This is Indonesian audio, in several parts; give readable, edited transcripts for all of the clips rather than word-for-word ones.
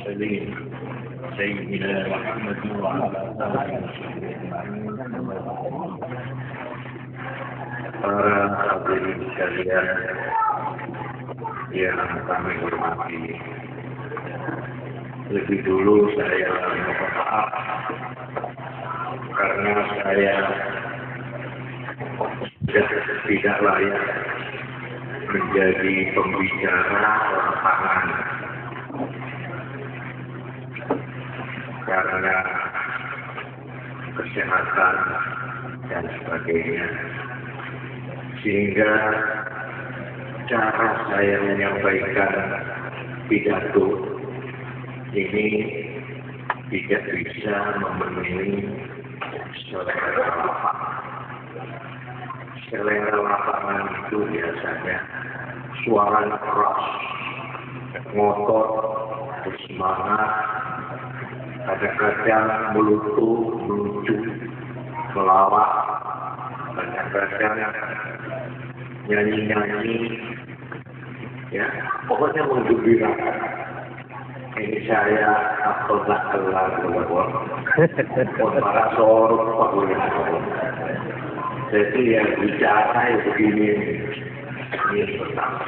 المرسلين سيدنا محمد وعلى آله para hadirin sekalian yang kami hormati, lebih dulu saya mohon maaf karena saya sudah tidak layak menjadi pembicara lapangan karena kesehatan dan sebagainya, sehingga cara saya menyampaikan pidato ini tidak bisa memenuhi selera lapangan. Selera lapangan itu biasanya suara keras, ngotot, bersemangat, kadang-kadang melucu, melawak, kadang-kadang nyanyi-nyanyi, ya, pokoknya menggembirakan. Ini saya tak kelar para sorot pakulian. Jadi yang bicara begini, ini pertama.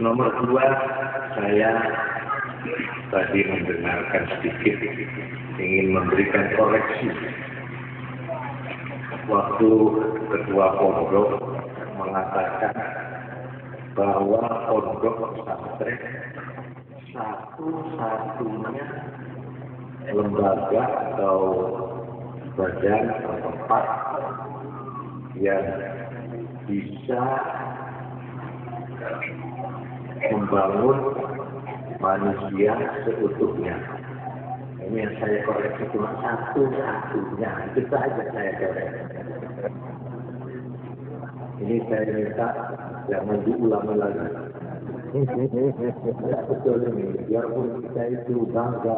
Nomor dua, saya tadi mendengarkan sedikit, ingin memberikan koreksi. Waktu ketua pondok mengatakan bahwa pondok pesantren satu-satunya lembaga atau badan atau tempat yang bisa membangun manusia seutuhnya. Ini yang saya koreksi cuma satu-satunya, itu saja saya koreksi. Ini saya minta jangan diulangi lagi. Tidak betul ini, biarpun kita itu bangga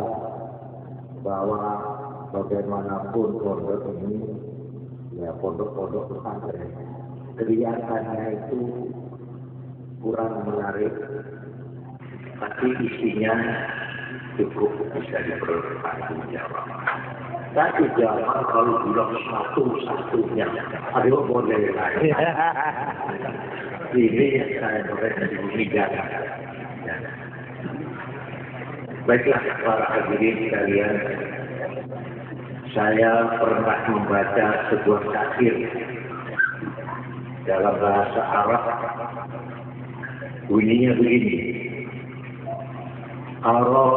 bahwa bagaimanapun pondok ini, ya pondok-pondok pesantren, kelihatannya itu kurang menarik, tapi isinya cukup bisa dipertanggungjawab. Tapi jangan kalau bilang satu-satunya, aduh boleh lagi. Ini yang saya koreksi ini jangan. Baiklah para hadirin sekalian, saya pernah membaca sebuah syair dalam bahasa Arab. Bunyinya begini: Ara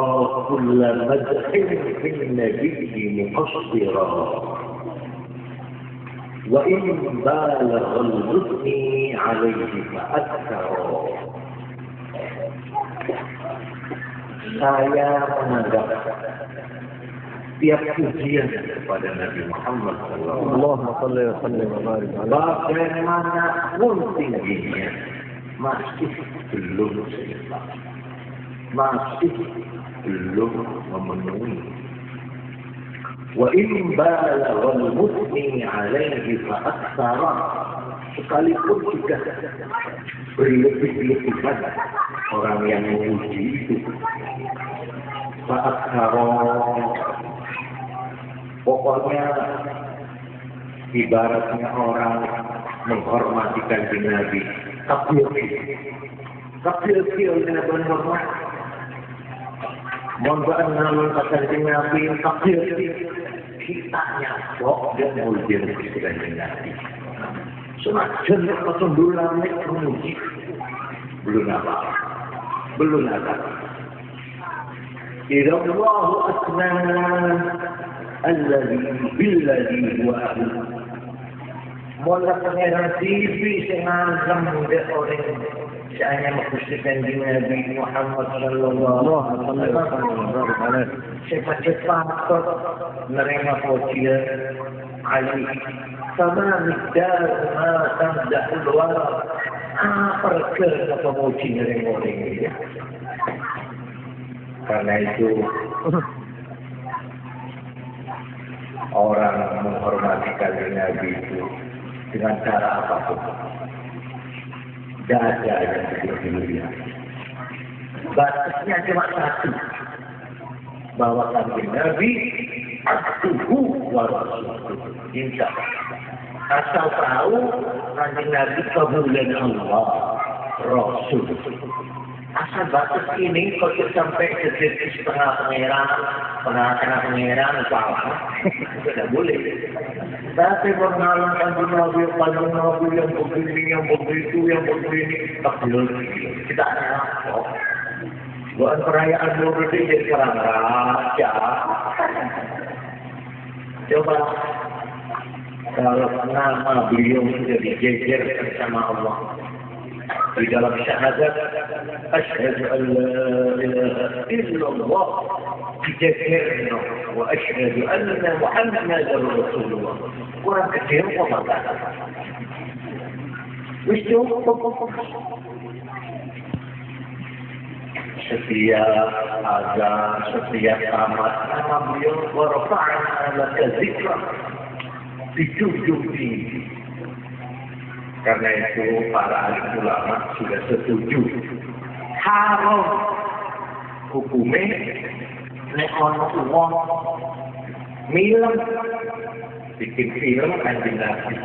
kulla madhin fin nabiyyi muqassira wa in balagha al-husni alayhi fa'akthara. Saya menganggap tiap pujian kepada Nabi Muhammad SAW bagaimanapun tingginya masih belum seimbang, masih belum memenuhi. Wa in balagha al-musni alaihi fa'akthara, sekalipun sudah berlebih-lebihan orang yang memuji itu, fa'akthara, pokoknya ibaratnya orang menghormati kanjeng Nabi, takbir dengan hormat. Mohon namun kanjeng Nabi takbir, kita nyapok dan mulia kanjeng Nabi. Senajan ketundulan memuji, belum apa. Idza Allahu asna alladhi billadhi huwa ahli. Mola pangeran TV sing azam muda orang saya mengkhususkan di Nabi Muhammad sallallahu alaihi wasallam. Cepat-cepat menerima pujian Ali. Sama mikdar ma tamdahul wara. Apa kerja pemuji orang ini? Karena itu orang menghormati kanjeng Nabi itu dengan cara apapun. Dada yang begitu mulia. batasnya cuma satu, bahwa kanjeng Nabi abduhu wa rasuluhu. Insya asal tahu kanjeng Nabi kemuliaan Allah, Rasul. Asal batas ini kalau sampai jadi setengah pangeran, kena pangeran, salah, tidak boleh. Tapi mengalang kanjeng Nabi yang begini, yang begitu, yang begini, tak boleh. Kita apa? Bukan perayaan Maulid jadi perang raja. Coba kalau nama beliau sudah dijejerkan sama Allah di dalam syahadat, asyhadu an la ilaha illallah, dijejerkan, wa asyhadu anna Muhammadar Rasulullah. Kurang kecil apa kata? Wis cukup. Setiap azan, setiap tamat nama beliau warafa'na laka dzikra, dijunjung tinggi. Karena itu para ahli ulama sudah setuju haram hukumnya nek ana wong milem bikin film kanjeng Nabi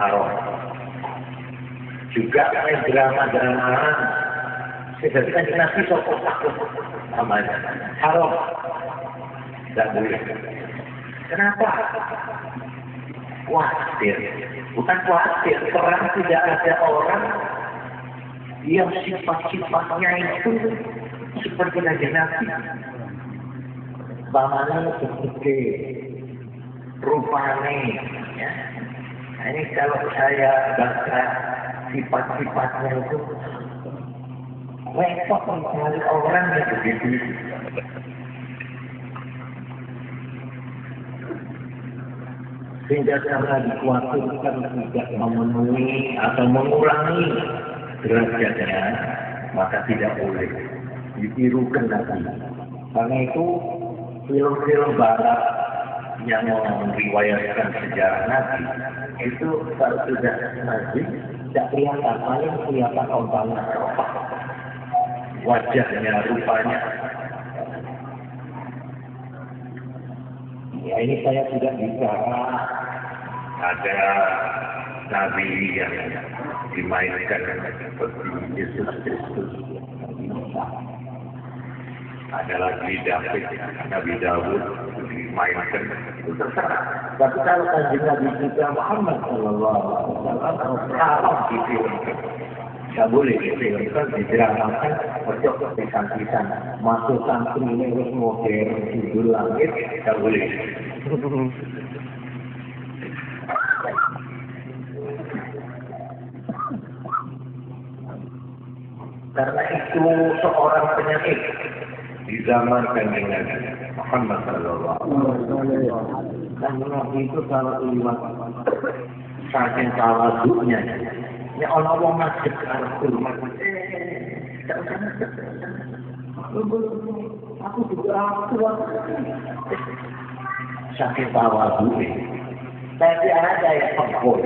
haram. Juga main drama jadi kanjeng Nabi sokok takut namanya haram, tidak boleh. Kenapa? Khawatir, bukan khawatir, perang tidak ada orang yang sifat-sifatnya itu seperti kanjeng Nabi. Bamane seperti rupanya, ya. Nah, ini kalau saya baca sifat-sifatnya itu repot mencari orang yang begitu. Sehingga karena dikhawatirkan tidak memenuhi atau mengurangi derajatnya, maka tidak boleh ditirukan lagi. Karena itu film-film barat yang meriwayatkan sejarah Nabi itu kalau sudah Nabi tidak kelihatan, paling kelihatan orangnya, wajahnya, rupanya. Ya ini saya tidak bicara ada Nabi yang dimainkan seperti Yesus Kristus. Ada lagi David, Nabi Daud dimainkan, itu terserah. Tapi kalau kanjeng Nabi kita Muhammad Sallallahu Alaihi Wasallam haram difilmkan, tidak boleh difilmkan, didramakan, pojok pisan-pisan, masuk santri ini harus modern, judul langit, tidak boleh. Karena itu seorang penyakit di zaman kanjeng Nabi Muhammad Sallallahu Alaihi Wasallam. Kanjeng Nabi itu kalau lewat saking tawaduknya, ya orang masjid al-Qur'an, aku juga kuat. Saking tawaduknya. Tapi ada yang takut.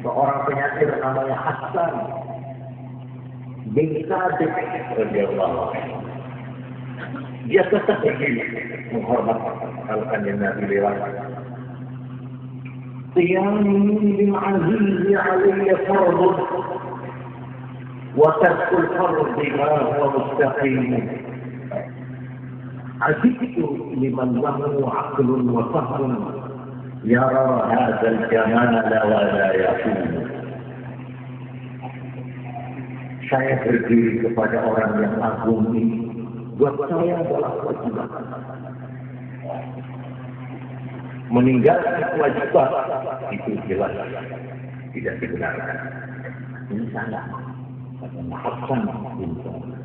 Seorang penyakit namanya Hasan bin Sabit radhiyallahu anhu. Dia tetap begini menghormat kalau kanjeng Nabi lewat. Qiyami bil aziz alayya fardun wa tarkul fardi ma huwa mustaqim. Azibtu liman lahu aqlun wa fahrun yara hadzal jamala wa la yaqul. Saya berdiri kepada orang yang agung ini. Buat saya adalah kewajiban. Meninggalkan kewajiban itu jelas tidak dibenarkan. Ini salah. Hasan bin Sabit.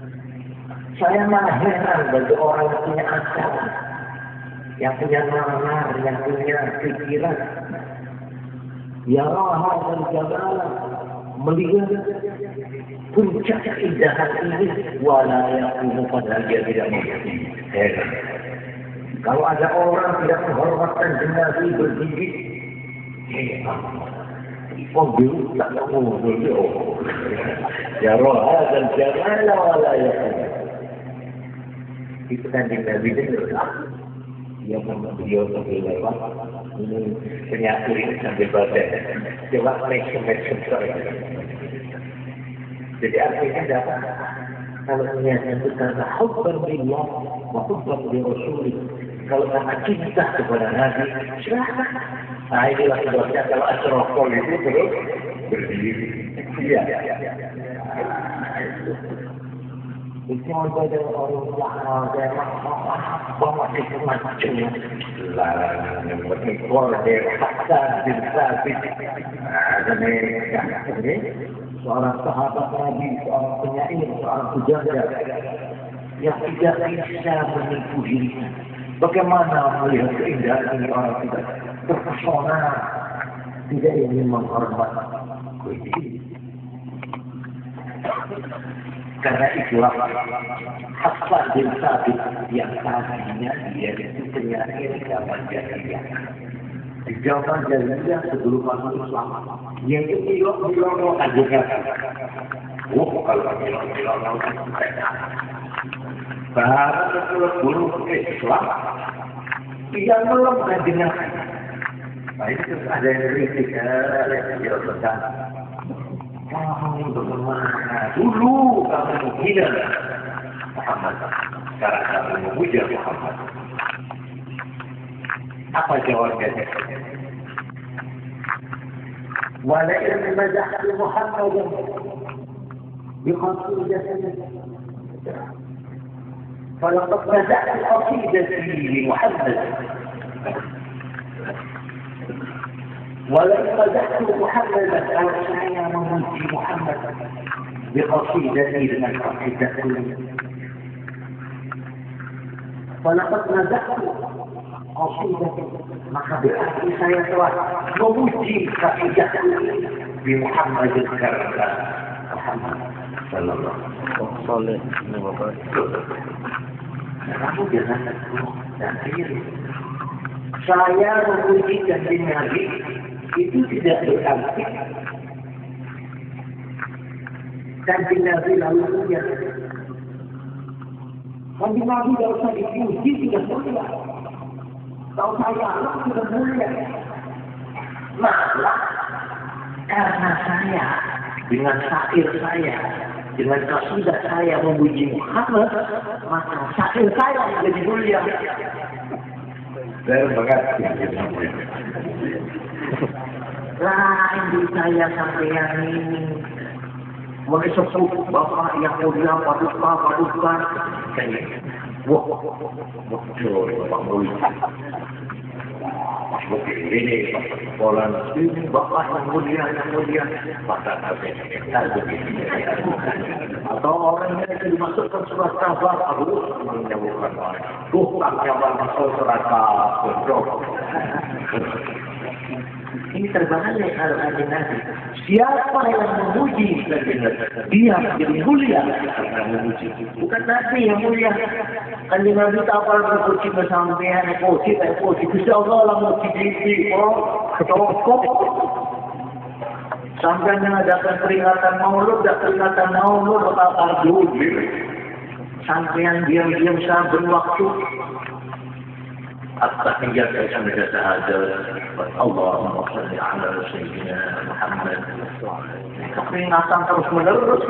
Saya malah heran bagi orang yang punya akal, yang punya nalar, yang punya pikiran. Ya Allah dan Jabala melihat puncak keindahan ini, wala yaqumu padahal dia tidak mengerti. Heran. Kalau ada orang tidak menghormatkan Nabi bergigit, Oh, dulu tak tahu dulu. Ya roh dan jangan wala ya. Itu kan Nabi itu dia beliau lewat ini penyakit ini sambil badan. Coba make sorry. Jadi artinya dapat kalau itu karena hubban billah wa hubban bi rasulih. Kalau karena cinta kepada Nabi, silakan. Nah inilah sebabnya kalau asrofol itu terus berdiri. Iya. Itu ada orang yang bawa itu macam larang yang berikor dari hasan bin Sabit. Ini seorang sahabat Nabi, seorang penyair, seorang pujangga yang tidak bisa menipu dirinya. Bagaimana melihat keindahan ini orang tidak terpesona, tidak ingin menghormati. Karena itulah Hasan bin Sabit yang tadinya dia itu penyair zaman jahiliyah. Di zaman jahiliyah sebelum masuk Islam, yang itu bilang ajakan. Oh, kalau bilang baru guru Islam yang belum dengar. Nah itu ada yang kritik ya betul. Kamu bagaimana dulu kamu menghina Muhammad, sekarang kamu memuja Muhammad. Apa jawabnya? Walain majahtu Muhammadan biqasidatin فلقد بدأت قصيدتي لمحمد ولئن مدحت محمدا أو سعي مموت محمد بقصيدتي من قصيدته فلقد مدحت قصيدتي maka berarti saya telah memuji qasidah بمحمد karena Muhammad sallallahu alaihi wasallam. Kamu jangan terus dan diri. Saya memuji Kanjeng Nabi itu tidak berarti Kanjeng Nabi lalu punya. Kanjeng Nabi tidak usah dipuji tidak mulia. Kalau saya Allah sudah mulia. Malah karena saya dengan syair saya, dengan qasidah saya memuji Muhammad, maka syair saya menjadi mulia. Saya mengerti. Lain di saya sampai yang ini menyebut Bapak yang mulia paduka. Wah, betul Bapak mulia. Ini pola ini Bapak yang mulia pada atau orang yang dimasukkan surat kabar harus menyebutkan bukan yang masuk surat kabar. Ini terbalik kalau ada Nabi. Siapa yang memuji dia menjadi mulia karena memuji. Bukan Nabi yang mulia. Kan Nabi tak apa berpuji bersampean, puji. Bisa Allah lah memuji diri. Ketokok. Sampai mengadakan peringatan maulud, bakal dulu. Sampean diam-diam saben waktu. التحيات كما هذا اللهم صل على سيدنا محمد. Peringatan terus menerus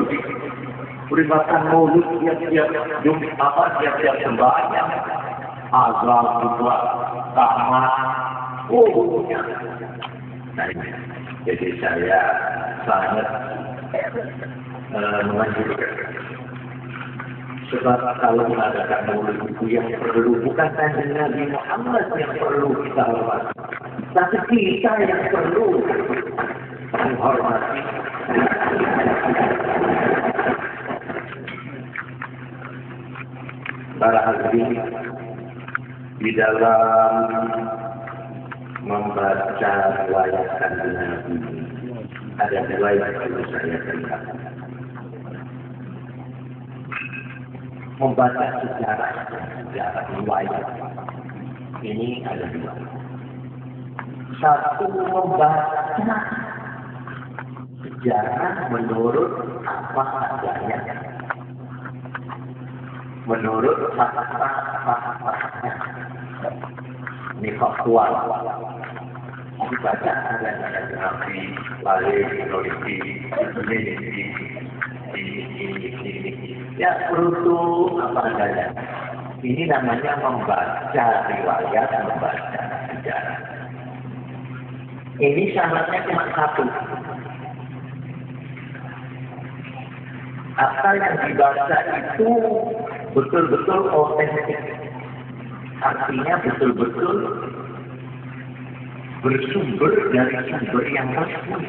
peringatan maulud tiap-tiap Jumat, tiap-tiap sembahyang, azan juga, tamat, jadi saya sangat menganjurkan. Sebab kalau mengadakan maulid itu yang perlu bukan Kanjeng Nabi Muhammad yang perlu kita hormati, tapi kita yang perlu menghormati. Para hadirin di dalam membaca riwayat Kanjeng Nabi ada riwayat yang perlu saya ceritakan. Membaca sejarah riwayat ini ada dua. Satu membaca Jangan menurut apa adanya. Menurut fakta-faktanya. Ini faktual. Dibaca ada Nabi, Wali, Teknologi, ini. Ya, perlu apa adanya. Ini namanya membaca riwayat, membaca sejarah. Ini syaratnya cuma satu. Asal yang dibaca itu betul-betul otentik. Artinya betul-betul bersumber dari sumber yang resmi.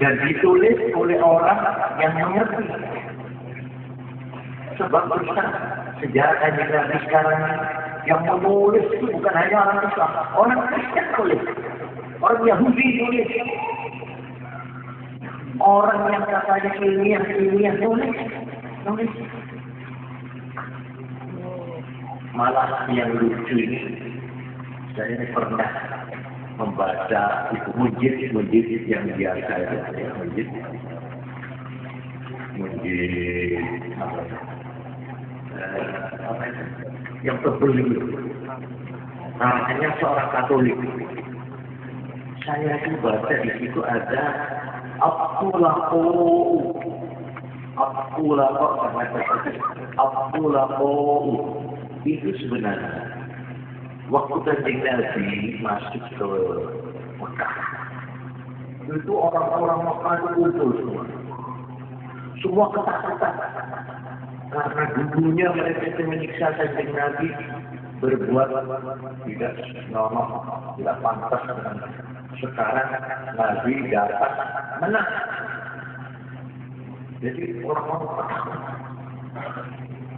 Dan ditulis oleh orang yang mengerti. Sebab besar sejarah Kanjeng Nabi sekarang yang menulis itu bukan hanya orang Islam, orang Kristen tulis, orang Yahudi tulis, orang yang katanya ilmiah nulis. Malah yang lucu ini, saya pernah membaca itu mujid yang biasa ya, mujid yang tebel itu. Hanya seorang Katolik. Saya itu baca di situ ada Abdullah itu sebenarnya waktu Kanjeng Nabi masuk ke Mekah. Itu orang-orang Mekah itu kumpul semua ketakutan. Karena dulunya mereka itu menyiksa Kanjeng Nabi berbuat tidak normal, tidak pantas. Sekarang Nabi dapat menang. Jadi orang-orang takut.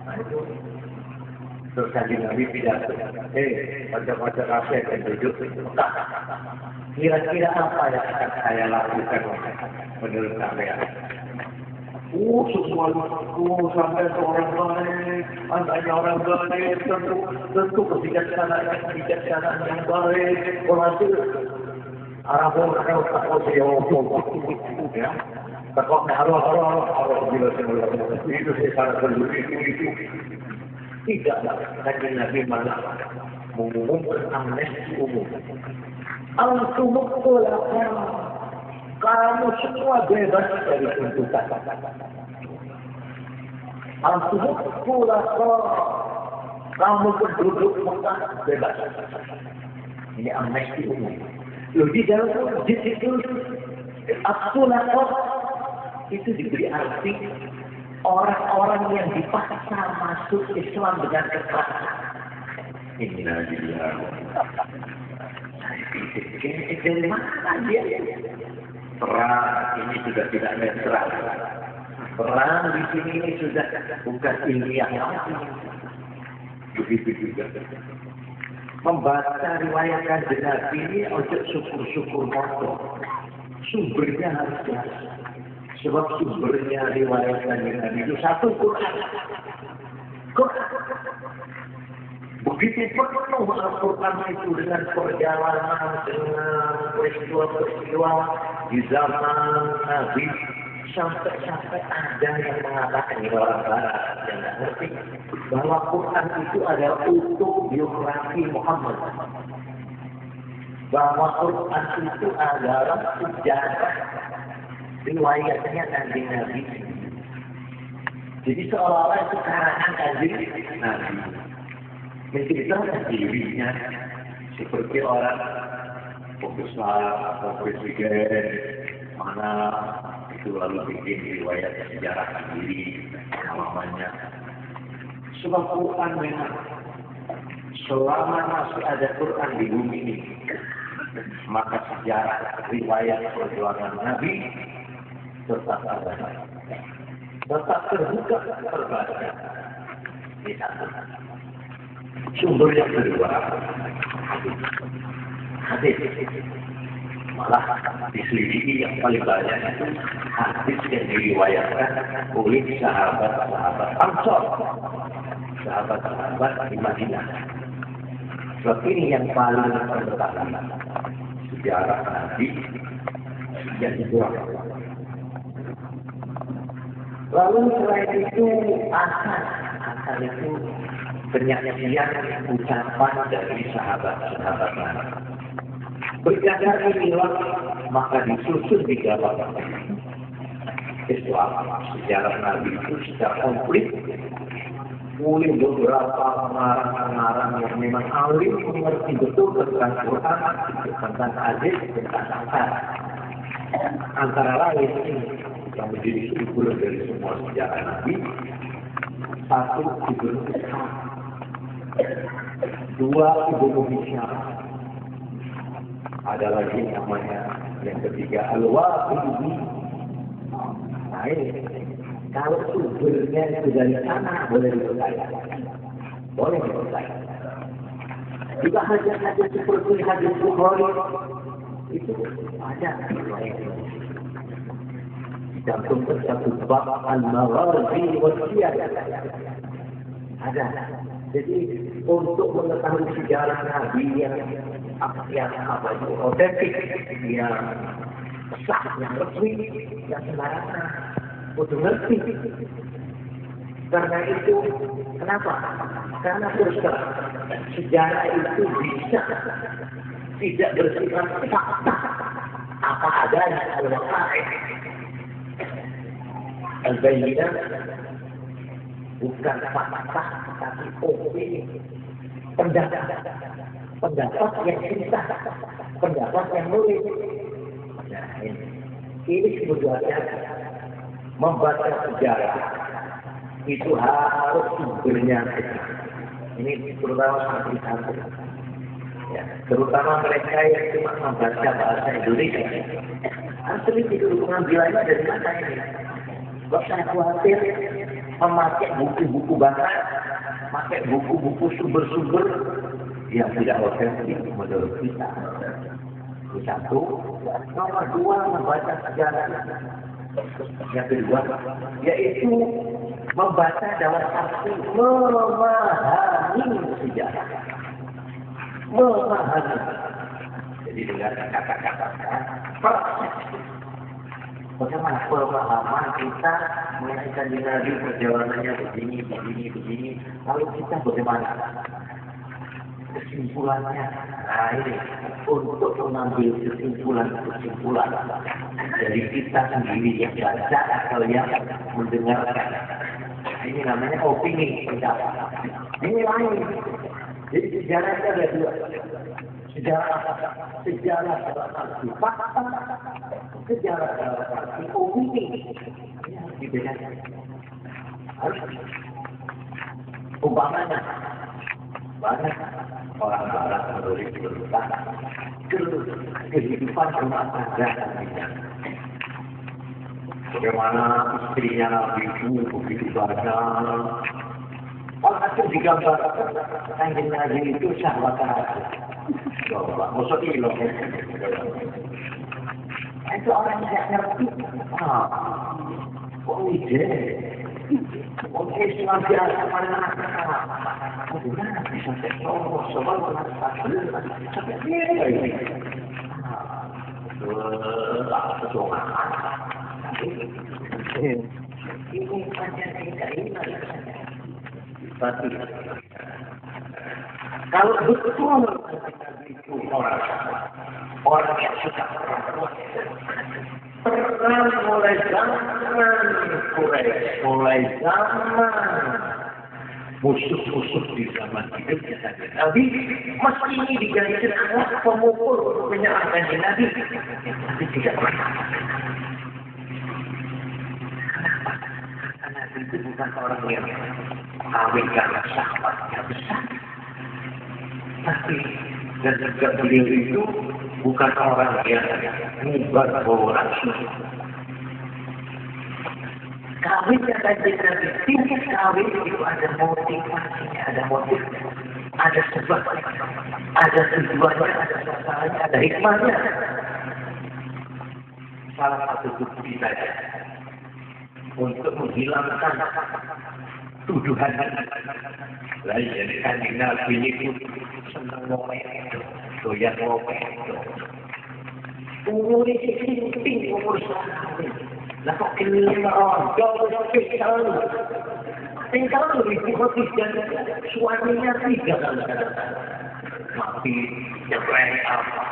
Nah itu terus Kanjeng Nabi pidato. Baca-baca kaset dan duduk Mekah. Kira-kira apa yang akan saya lakukan menurut kalian? Semua sampai seorang baik, anaknya orang baik, tentu kebijaksanaan yang baik, berhasil Arabun takut ya, takut harus bila itu sekarang berdiri itu tidak Kanjeng Nabi malah mengumumkan amnesti umum. Kamu semua bebas dari tuntutan. Kamu penduduk Mekah bebas. Ini amnesti umum. Di dalam itu diberi arti orang-orang yang dipaksa masuk Islam dengan kekerasan. Innalillah. Dari mana dia? Perang ini sudah tidak netral. Perang di sini ini sudah bukan ilmiah lagi. Begitu juga. Membaca riwayat Kanjeng Nabi ini ojo syukur-syukur motor. Sumbernya harus jelas. Sebab sumbernya riwayat Kanjeng Nabi itu satu Quran. Begitu penuh Al-Quran itu dengan perjalanan, dengan peristiwa-peristiwa di zaman Nabi, sampai ada yang mengatakan di orang Barat yang tidak ngerti bahwa Quran itu adalah autobiografi Muhammad. Bahwa Quran itu adalah sejarah riwayatnya Kanjeng Nabi. Jadi seolah-olah itu karangan Kanjeng Nabi. Menceritakan dirinya seperti orang pembesar atau presiden mana itu lalu bikin riwayat sejarah sendiri namanya. Sebab Quran memang selama masih ada Quran di bumi ini, maka sejarah riwayat perjuangan Nabi tetap ada, tetap terbuka terbaca. Sumber yang kedua, hadis. Malah diselidiki yang paling banyak itu hadis yang diriwayatkan oleh sahabat-sahabat Ansor, sahabat-sahabat di Madinah. Sebab ini yang paling terkenal sejarah Nabi yang dibuat. Lalu selain itu asal itu penyaksian ucapan dari sahabat-sahabat Nabi. Berdasar inilah maka disusun di dalam Islam sejarah Nabi itu secara komplit. Mulai beberapa pengarang-pengarang yang memang alim mengerti betul tentang Quran, tentang hadis, tentang akal. Antara lain ini yang menjadi simbol dari semua sejarah Nabi. Satu, Ibnu Ishaq. Dua, Ibnu Hisham. Ada lagi namanya yang ketiga Al-Waqidi. Nah ini kalau sumbernya itu dari sana boleh dipercaya. Boleh dipercaya. Juga hadis-hadis seperti hadis Bukhari itu ada. Dicantumkan satu bab al-Maghazi wa Siyar. Ada. Jadi untuk mengetahui sejarah Nabi yang apa itu otentik, yang sah, yang resmi, yang sembarangan, untuk ngerti. Karena itu, kenapa? Karena terus terang sejarah itu bisa tidak bersifat fakta apa adanya al-waqa'i' al-bayyinah, bukan fakta tapi opini, pendapat yang cinta, pendapat yang nulis. Nah ini sebetulnya membaca sejarah itu harus sumbernya. Ini terutama santri-santri, ya, terutama mereka yang cuma membaca bahasa Indonesia. Asli itu pengambilannya dari mana ini? Gak usah khawatir memakai buku-buku bahasa, pakai buku-buku sumber-sumber yang tidak otentik menurut kita. Itu satu. Nomor dua, membaca sejarah. Yang kedua, yaitu membaca dalam arti memahami sejarah. Memahami. Jadi dengan kata-kata proses. Bagaimana pemahaman kita mengenai kanjeng Nabi, perjalanannya begini. Lalu kita bagaimana? Kesimpulannya, nah ini untuk mengambil kesimpulan dari kita sendiri yang baca atau yang mendengarkan. Ini namanya opini, pendapat. Ini lain. Jadi sejarahnya ada dua. Sejarah dalam arti fakta, sejarah dalam arti opini. Ini harus dibedakan. Harus. Umpamanya banyak orang barat menulis tentang kehidupan rumah tangga dan bagaimana istrinya Nabi itu begitu banyak. Alhasil digambarkan kanjeng Nabi itu sahabat Nabi. Coba, maksud ilah. Itu orang tidak ngerti. Kok ide? Oke, Islam biasa mana-mana. Bagaimana bisa teknologi soal sampai ini? Ini saja tidak ini. Tapi kalau betul itu orang yang suka perang mulai zaman musuh-musuh di zaman hidupnya saja. Nabi meski ini dijadikan alat pemukul untuk menyalahkan Nabi, tapi tidak pernah. Kenapa? Karena Nabi itu bukan orang yang kawin karena sahabatnya besar, tapi dan juga beliau itu bukan orang yang mubar bawa nafsu. Kawin yang tadi tingkat kawin itu ada motivasinya, ada motifnya, ada sebabnya, ada tujuannya, ada sasarannya, ada hikmahnya. Salah satu bukti saja untuk menghilangkan tuduhan. Lain jadi kanjeng Nabi itu senang ngomong, doyan ngomong. Umur ini penting umur sekali. Lah kok kini merondok spesial. Tinggal lebih dan suaminya tidak mati nyereng apa.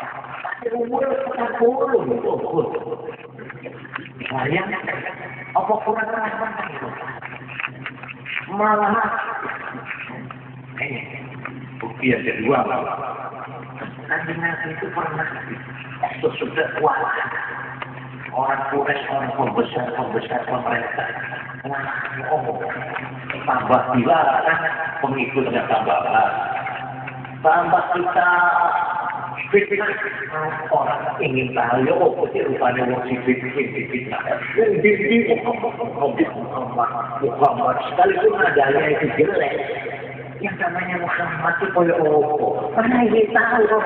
Umur 40 sayang apa kurang rahmat itu malah bukti yang kedua Kanjeng Nabi itu pernah sesudah kuasa orang Quraisy orang pembesar pemerintah tambah dilarang pengikutnya tambah kita orang ingin tahu ya sih rupanya wong sipit fitnah. Muhammad sekalipun nadanya itu jelek. Yang namanya Muhammad itu koyo opo. Mana dia tahu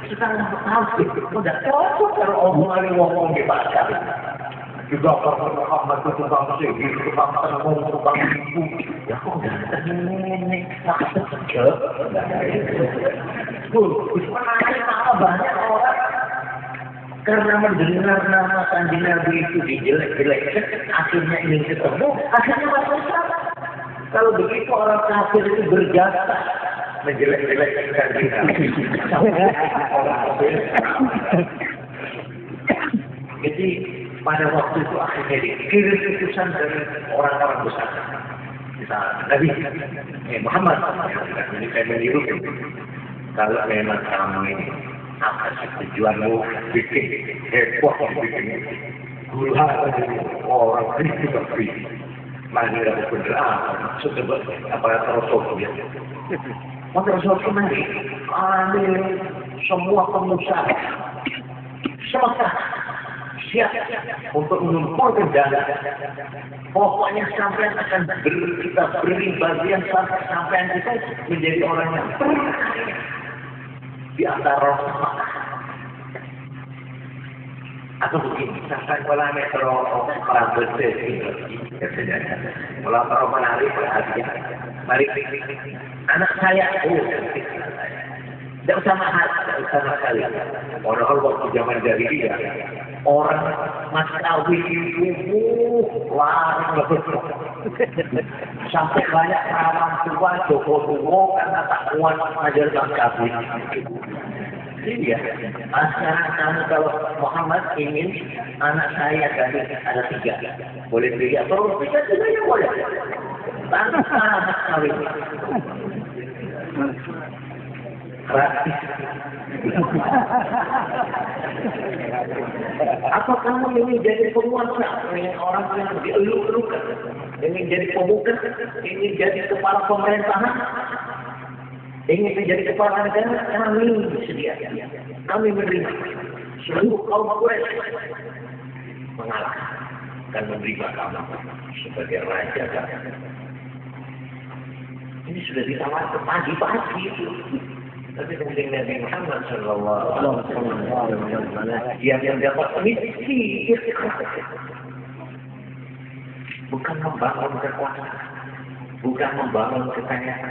kita tahu udah cocok kalau omongan wong di pasar. Juga kalau Muhammad itu tukang sihir, tukang tenung, tukang ibu. Ya kok datang ini maksud saja. Banyak orang karena mendengar nama Kanjeng Nabi itu dijelek-jelekkan, akhirnya ingin ketemu, akhirnya masuk Islam. Kalau begitu orang kafir itu berjasa menjelek-jelekkan Kanjeng Nabi. Jadi pada waktu itu akhirnya dikirim utusan dari orang-orang besar. Misalnya Nabi Muhammad, ini saya meniru. Kalau memang kamu ini apa sih tujuanmu bikin heboh, bikin gula orang itu tapi mana ada benar sudah apa Rasul ya. Rasul kemari, semua pengusaha semua siap untuk mengumpulkan dana. Pokoknya sampai akan kita beri bagian sampai kita menjadi orang yang di antara atau begini, sampai pola metro rambut pola metro menarik perhatian. Mari anak saya, tidak usah mahal, tidak usah sekali. Orang waktu zaman jahiliyah, orang Mas Kawin itu larang sampai banyak orang tua Joko karena tak kuat mengajarkan kawin. Iya. Sekarang kamu kalau Muhammad ingin anak saya tadi ada 3, boleh pilih atau 3 juga ya boleh. Tanpa anak kawin. Praktis. Apa kamu ingin jadi penguasa? Ingin orang yang dieluk-elukan? Ingin jadi pemuda? Ingin jadi kepala pemerintahan? Ingin menjadi kepala negara? Kami sedia. Kami menerima. Seluruh kaum Quraisy mengalah dan menerima kamu sebagai raja kami. Ini sudah ditawarkan pagi-pagi itu. Tapi kemudian Nabi Muhammad Sallallahu Alaihi Wasallam yang dapat misi bukan membangun kekuasaan, bukan membangun kekayaan,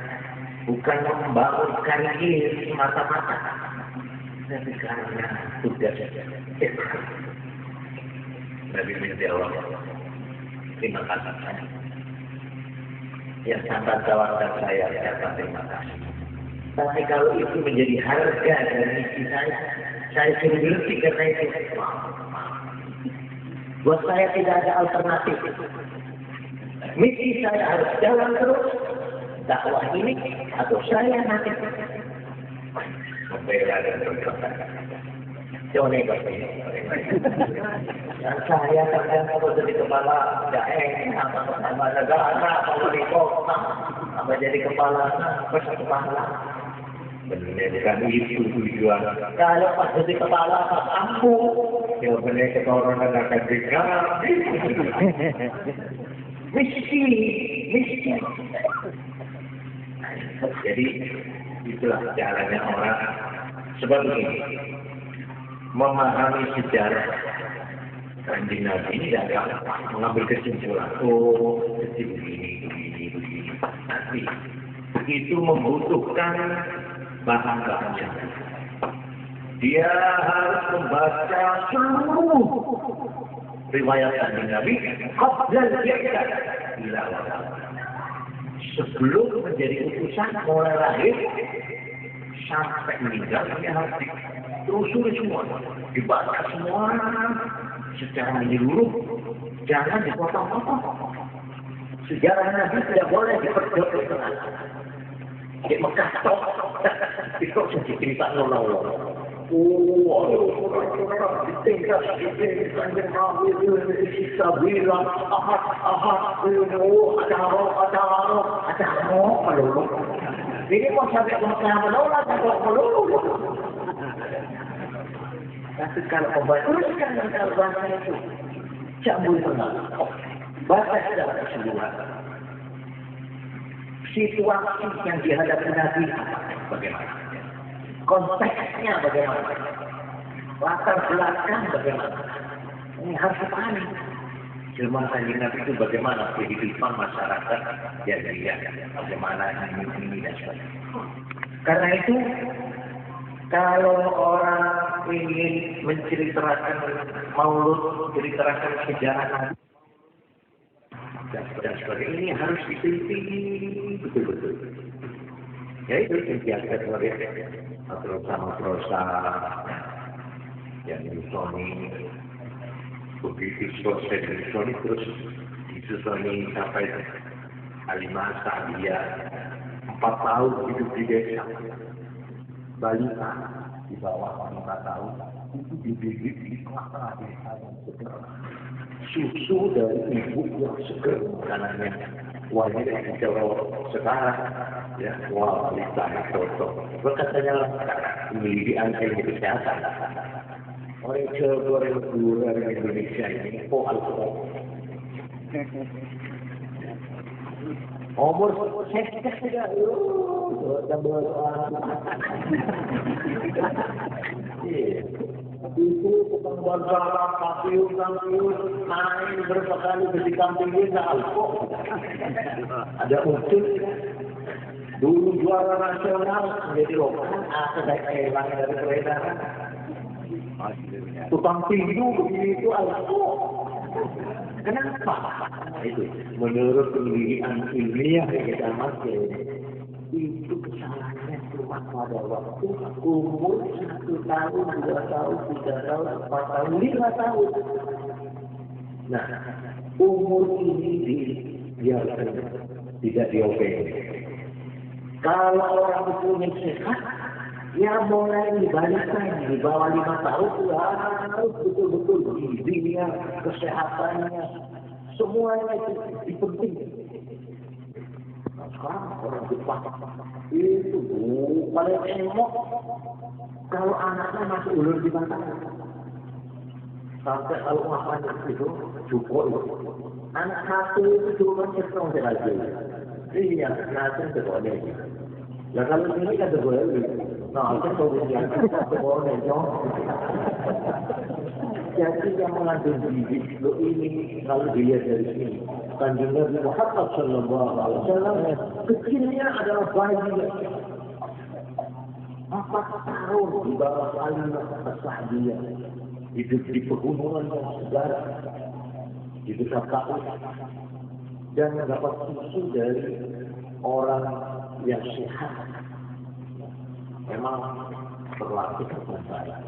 bukan membangun karir semata-mata, tapi karena tugas Nabi menjawab, terima kasih. Yang sangat tawarkan saya terima kasih. Tapi kalau itu menjadi harga dari misi saya sudah berhenti karena itu. Buat saya tidak ada alternatif. Misi saya harus jalan terus. Dakwah ini atau saya nanti. Membela dan berdoa. Jangan begini. Dan saya kadang kalau jadi kepala daerah, apa negara, kalau di kota, apa jadi kepala, kepala. Benar itu tujuan. Kalau pas jadi kepala pas aku, ya benar keturunan akan diganti. Misi. Jadi itulah jalannya orang. Sebab ini memahami sejarah Kanjeng Nabi ini tidak mengambil kesimpulan. Begini. Nanti itu membutuhkan bahan-bahannya. Dia harus membaca seluruh riwayat Kanjeng Nabi, qabla al-bi'tsah ila wafat. Sebelum menjadi utusan mulai lahir sampai meninggal dia harus ditelusuri semua, dibaca semua secara menyeluruh, jangan dipotong-potong. Sejarah Nabi tidak boleh diperjok di tengah. Di Mekah tok, itu cerita nolong. Ditingkat Kanjeng Nabi bisa bilang ada melulu. Ini mau sampai ke Mekah menolak atau melulu. Tapi kalau obat teruskan dengan bahasa itu, campur tengah. Bahasa secara keseluruhan. Situasi yang dihadapi Nabi bagaimana? Konteksnya bagaimana? Latar belakang bagaimana? Ini harus dipahami. Ilmu Kanjeng Nabi itu bagaimana kehidupan masyarakat jahiliyah, bagaimana ini dan sebagainya. Karena itu, kalau orang ingin menceritakan maulud, menceritakan sejarah Nabi dan sebagainya, ini harus diteliti betul-betul. Ya itu yang diangkat oleh prosa yang disoni, begitu selesai disoni terus disusoni sampai Halimah Sa'diyah 4 tahun hidup di desa. Balita di bawah 5 tahun itu dididik di kelas desa yang segar. Susu dari ibu yang segar makanannya. Wah ini kalau sekarang ya wah balita yang cocok. Berkatanya memiliki ilmu kesehatan. Orang Jawa yang gula di Indonesia ini alkohol. Umur saya sudah itu tukang barang, kapiun, main berapa kali beli kambing ini alkohol. Ada unsur dulu juara nasional menjadi lokal, ada hilang dari peredaran. Tukang tinju itu alkohol. Kenapa? Itu menurut penelitian ilmiah yang kita maksud itu kesalahannya cuma pada waktu umur 1 tahun, 2 tahun, 3 tahun, 4 tahun, 5 tahun. Nah, umur ini dibiarkan tidak diobeng. Kalau orang itu yang sehat, ya mulai dibalikan di bawah 5 tahun harus betul-betul gizinya, kesehatannya, semuanya itu dipentingkan. Nah, sekarang orang Jepang itu paling emok kalau anaknya masih ulur 5 tahun. Sampai kalau makan itu cukup. Anak satu itu cuma setengah saja. Iya, satu sekolahnya. Nah kalau ini kan boleh. Nah, itu kemudian boleh dong. Jadi yang mengandung bibit ini kalau dilihat dari sini, Kanjeng Nabi Muhammad Sallallahu Alaihi Wasallam kecilnya adalah bayi 4 tahun di bawah Halimah Sa'diyah, hidup di pegunungan yang segar, di desa Kaus, dan mendapat susu dari orang yang sehat. Memang berlatih dengan baik.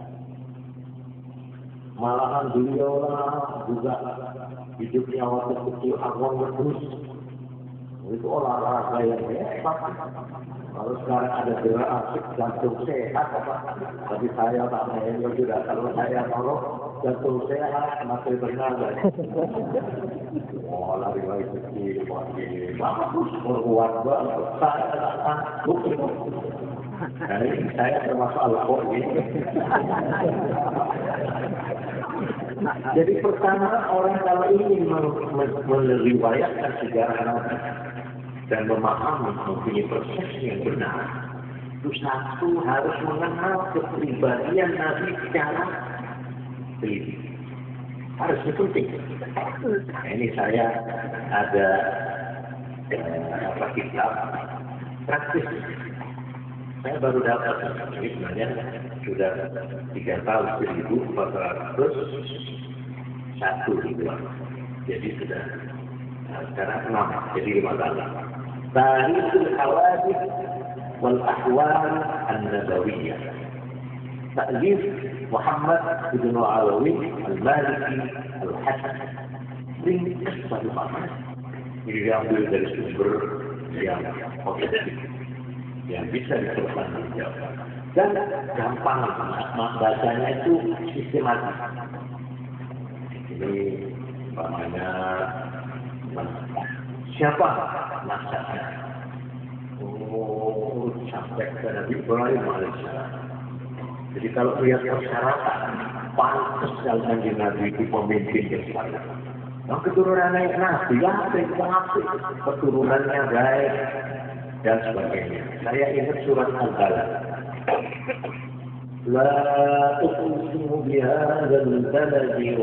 Malahan beliau juga hidupnya waktu kecil awal terus. Itu olahraga yang hebat. Kalau sekarang ada gerak asik jantung sehat, tapi saya tak mau juga. Kalau saya mau jantung sehat, masih benar. Oh, lari lagi kecil, bagus, berkuat banget. Saya tak takut. Saya termasuk alkohol ini. Jadi pertama orang kalau ingin meriwayatkan sejarah Nabi dan memahami mempunyai proses yang benar, itu satu harus mengenal kepribadian Nabi secara teliti. Harus penting. Nah, ini saya ada kitab praktis. Saya baru dapat, ini sebenarnya sudah 3 tahun, 1400 Satu dua. Jadi sudah sekarang 6, jadi 15. Tarikhul hawadith wal ahwal an-nabawiyah. Ta'lif Muhammad ibn Alawi al-Maliki al-Hasan. Ringkas satu paman. Ini diambil dari sumber yang objektif, yang bisa dipertanggungjawabkan. Dan gampang, bacanya itu sistematis. Ini namanya siapa nasabnya? Oh, sampai ke Nabi Ibrahim alaihissalam. Jadi kalau lihat persyaratan, pantas dalam Nabi itu pemimpin besar. Nah, keturunannya Nabi, keturunannya baik dan sebagainya. Saya ingat surat Al-Balad. La uqsimu bihadzal baladi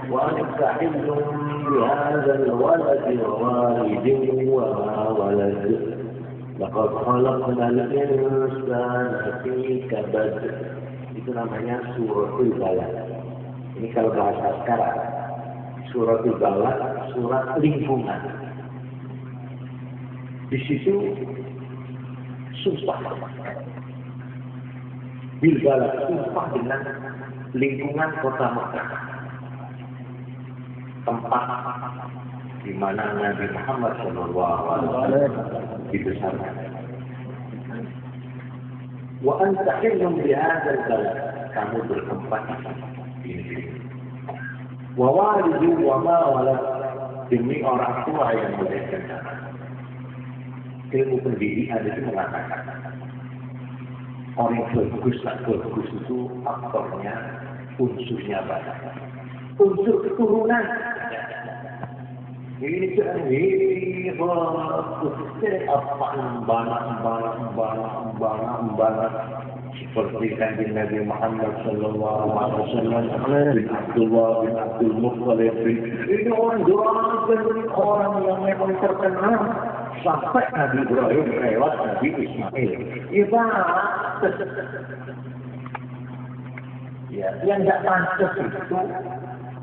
wa anta hillun bihadzal waladi wa walidin wa ma walad. Laqad khalaqnal insana fi kabad. Itu namanya suratul Balad. Ini kalau bahasa sekarang, suratul Balad, surat lingkungan. Di situ sumpah. Bil Balad, sumpah dengan lingkungan kota Mekah. Tempat di mana Nabi Muhammad SAW dibesarkan. Wa anta hillun bihadzal balad, kamu bertempat di sini. Wa walidin wa ma walad, demi orang tua yang melahirkan kamu. Ilmu pendidikan itu mengatakan orang bagus tak bagus itu faktornya, unsurnya banyak. Unsur keturunan. Ini seperti kanjeng Nabi Muhammad sallallahu alaihi wasallam bin Abdullah bin Abdul Muttalib. Ini orang yang memang terkenal sampai Nabi Ibrahim lewat Nabi Ismail. Ibarat ya, yang tidak pantas itu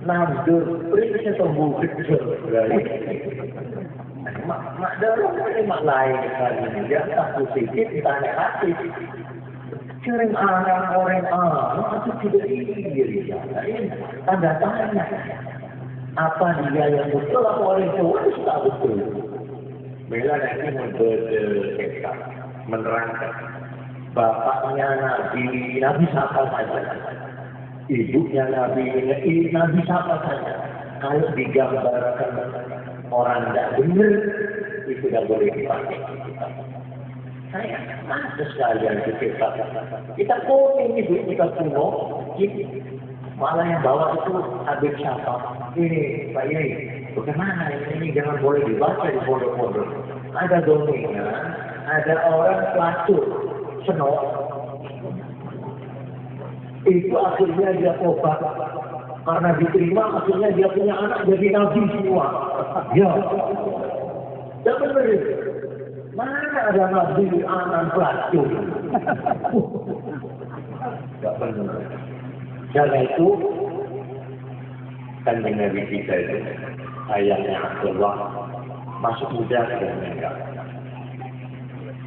nandur periksa tumbuh kecil. Mak dalam ini mak lain kali ini dia tak positif kita negatif. Kirim orang itu tidak iri. Ini tanda tanya. Apa dia yang betul atau orang tua itu tak betul? Bela nanti membedakan, menerangkan. Bapaknya Nabi siapa saja. Ibunya Nabi siapa saja. Kalau digambarkan orang tidak benar, itu tidak boleh dipakai. Saya ada sekalian kita koting ibu kita kuno, malah yang bawa itu Habib siapa? Ini Pak Yai, bagaimana ini jangan boleh dibaca di pondok-pondok. Ada domingan, ada orang pelacur, senok. Itu akhirnya dia tobat. Karena diterima, akhirnya dia punya anak jadi nabi semua. Ya. Dan benar. Mana ada nabi anak pelacur? Tidak benar. Karena itu, kan Nabi kita itu, ayahnya Abdullah, masuk muda dan meninggal.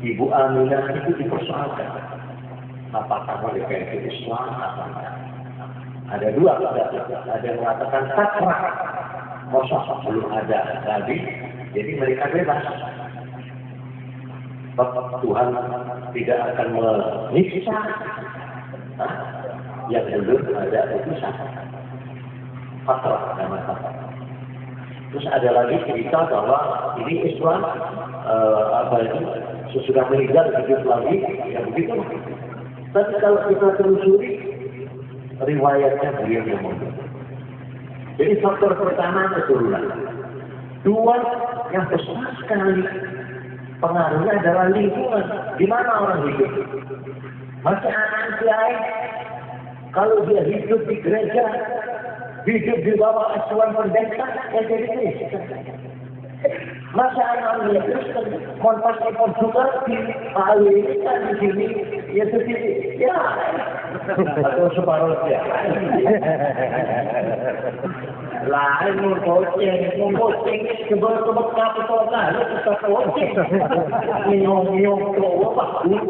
Ibu Aminah itu dipersoalkan. Apakah mereka itu Islam atau tidak? Ada dua, ada yang mengatakan takrah, Rasulullah belum ada Nabi, jadi mereka bebas. Tuhan tidak akan menyiksa yang belum ada utusan. Takrah namanya. Terus ada lagi cerita bahwa ini Islam sesudah meninggal hidup lagi, ya begitu. Tapi kalau kita telusuri riwayatnya beliau yang ngomong. Jadi faktor pertama keturunan. Dua yang besar sekali pengaruhnya adalah lingkungan. Di mana orang hidup? Masih anak lain. Kalau dia hidup di gereja, hidup di bawah asuhan pendeta, ya jadi Kristen. Masa anak Kristen kontak ekor juga di kali ini kan di sini ya sedikit ya atau separuh ya. Lain mau coaching sebab kapital kan kita coaching nyong bagus.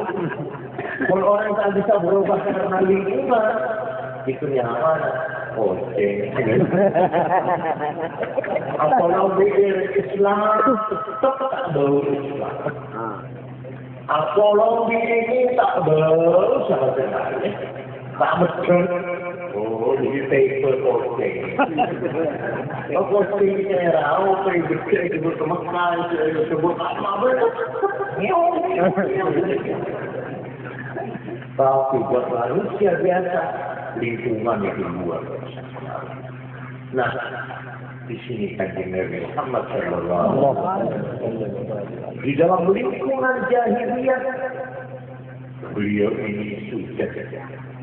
Kalau orang tak bisa berubah karena lingkungan itu nyaman. Coaching. Kalau pikir Islam tetap tak bau Islam. Kalau ini tak bau sama sekali. Tak betul. Oh, jadi paper coaching. Kalau coaching saya tahu, saya berkata sebut Mekah, sebut apa betul. Tapi buat manusia biasa lingkungan itu luar biasa. Nah, di sini Kanjeng Nabi Muhammad sallallahu alaihi wasallam di dalam lingkungan jahiliyah beliau ini sudah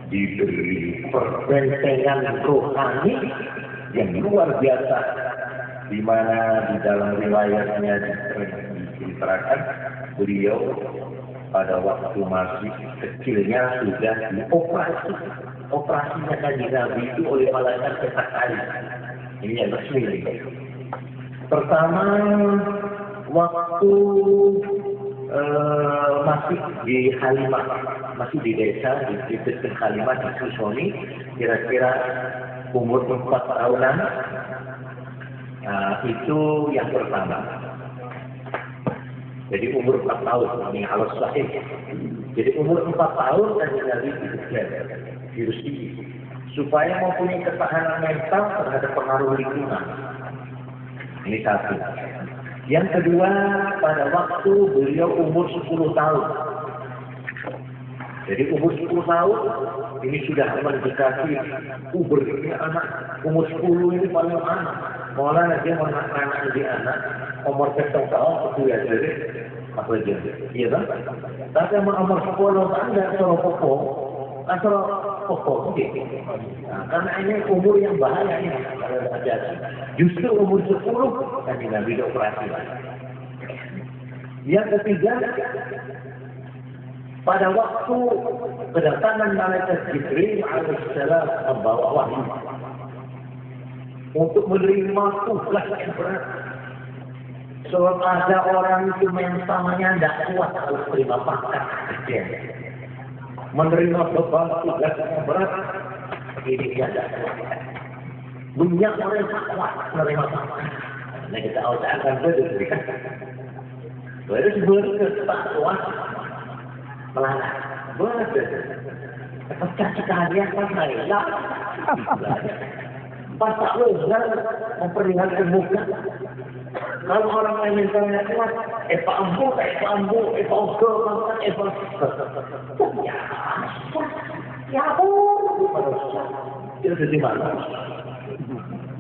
diberi perbentengan rohani yang luar biasa, di mana di dalam riwayatnya diceritakan beliau pada waktu masih kecilnya sudah dioperasi. Operasinya Kanjeng Nabi itu oleh malaikat cetak kali. Ini yang resmi. Pertama, waktu masih di Halimah, masih di desa, di desa Halimah di Susoni, kira-kira umur 4 tahunan. Itu yang pertama. Jadi umur 4 tahun, ini halus sahih. Jadi umur 4 tahun Kanjeng Nabi dikejar virus ini, supaya mempunyai ketahanan mental terhadap pengaruh lingkungan. Ini satu. Yang kedua, pada waktu beliau umur 10 tahun. Jadi umur 10 tahun, ini sudah mendekati puber. Ini anak umur 10 ini paling anak. Malah dia anak jadi anak, umur 10 tahun, itu ya jadi apa aja. Iya kan? Tapi umur 10 tahun, tidak selalu pokok. Atau pokok, karena ini umur yang bahaya ini kalau terjadi. Justru umur 10 kan Nabi operasi. Yang ketiga, pada waktu kedatangan malaikat Jibril alaihissalam membawa wahyu untuk menerima tugas yang berat. Sebab ada orang itu mentalnya tidak kuat kalau terima pangkat kecil. Menerima beban tugas yang berat, ini dia tidak kuat. Banyak orang tak kuat menerima pangkat. Nah kita akan berdiri. Baru sebenarnya tak kuat melanggar. Betul. Pecah sekali apa saya? Pas benar memperlihatkan muka. Kalau orang lain mentalnya kuat, Pak Ambo, ya itu jadi mana?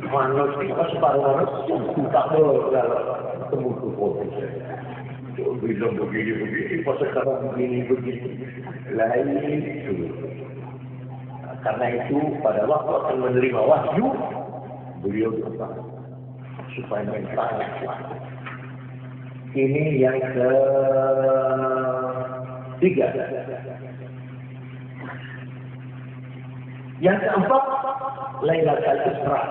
Manusia itu separuh manusia tak boleh ketemu ke bilang begini, pas sekarang begini. Lain itu. Karena itu pada waktu akan menerima wahyu, beliau berkata supaya mentalnya kuat. Ini yang ketiga. Yang keempat, Lailatul Isra.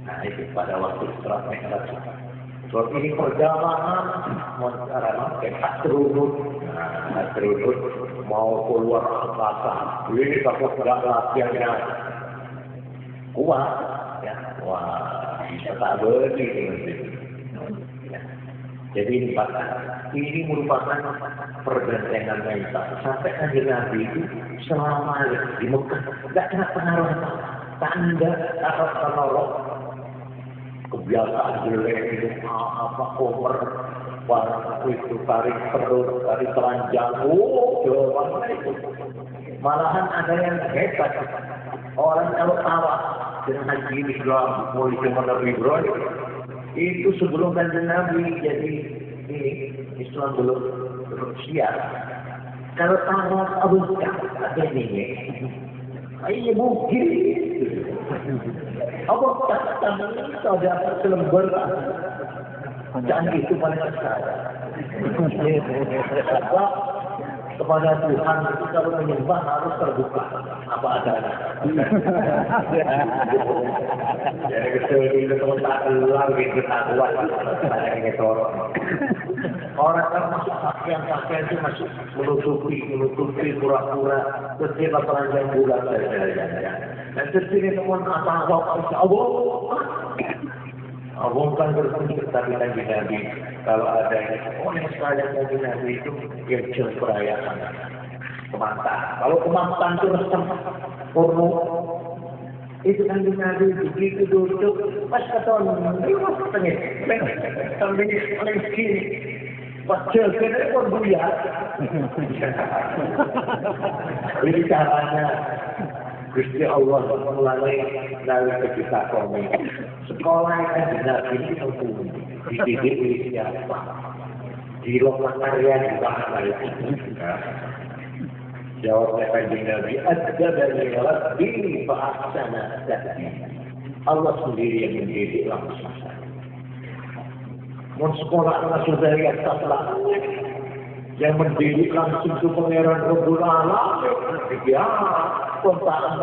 Nah itu pada waktu Isra Mi'raj. Sebab ini perjalanan karena tak terurut, mau keluar angkasa. Ini takut tidak latihannya kuat, ya. Wah, bisa tak berdiri. Jadi ini merupakan pergantian mental. Sampai Kanjeng Nabi itu selama di Mekah tidak kena pengaruh tanda atau pengaruh kebiasaan jelek itu apa komer warna itu tarik perut, tarik telanjang, jawabannya itu. Malahan ada yang hebat. Orang kalau tawa dengan haji Islam, mulai zaman Nabi Ibrahim, itu sebelum Kanjeng Nabi jadi ini Islam belum siap. Kalau tawa Abu Bakar ada ini, ayo mungkin. Abu Bakar ada selembar Jangan itu pada saya. Sebab kepada Tuhan itu kalau menyembah harus terbuka apa adanya. Jadi kita kalau tak keluar gitu tak kuat saya ingin torok. Orang kan masuk pakaian itu masuk menutupi pura-pura terus dia bakalan bulat saja. Dan terus ini teman apa Allah. Allah kan berfungsi tapi Nabi kalau ada yang sekalian Nabi itu yang perayaan kemantan. Kalau kemantan itu resem porno itu kan Nabi begitu duduk pas ketahuan sambil segini pas jalan pun buyar. Ini caranya Gusti Allah melalui kita kami. Sekolah yang benar ini tentu dididik oleh siapa? Di lokal karya di bahasa itu. Jawabnya Kanjeng Nabi, ada dari Rabbi fa'ahsana tadi. Allah sendiri yang mendidik langsung. Mau sekolah langsung dari atas langit. Yang mendidik langsung ke Pangeran Rabbul Alamin. Ya, kontaan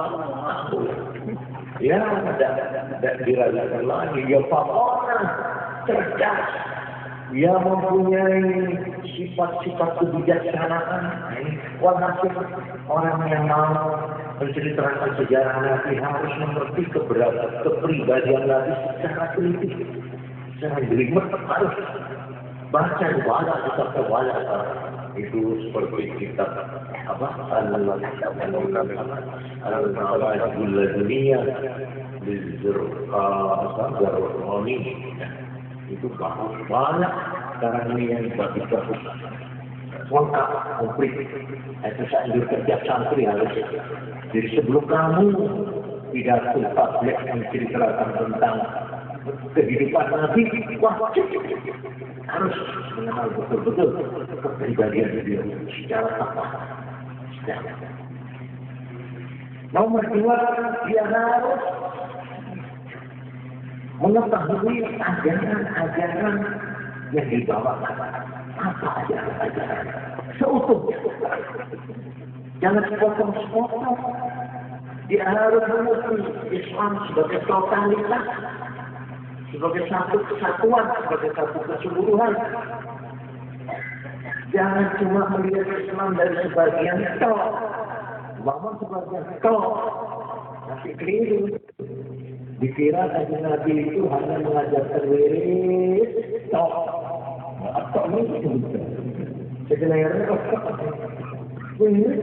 ya, tidak dirasakan lagi. Ya, orang cerdas. Dia mempunyai sifat-sifat kebijaksanaan. Walhasil orang yang mau menceritakan sejarah Nabi harus mengerti kepribadian Nabi secara teliti, secara jelimet harus baca baca itu seperti kitab apa al-Ma'arajul Dunia Bizarroni itu banyak sekarang ini yang dibagikan lengkap komplit itu saya kerja santri harus jadi sebelum kamu tidak publik menceritakan tentang kehidupan Nabi wajib harus mengenal betul-betul kepribadian beliau secara apa. Nomor 2, dia harus mengetahui ajaran-ajaran yang dibawakan. Apa ajaran-ajaran? Seutuhnya. Jangan sepotong-sepotong. Dia harus mengerti Islam sebagai totalitas, sebagai satu kesatuan, sebagai satu keseluruhan. Jangan cuma melihat Islam dari sebagian tok, bahwa sebagian tok, masih keliru. Dikira Kanjeng Nabi itu hanya mengajarkan wirid tok, tok ini sebenarnya wirid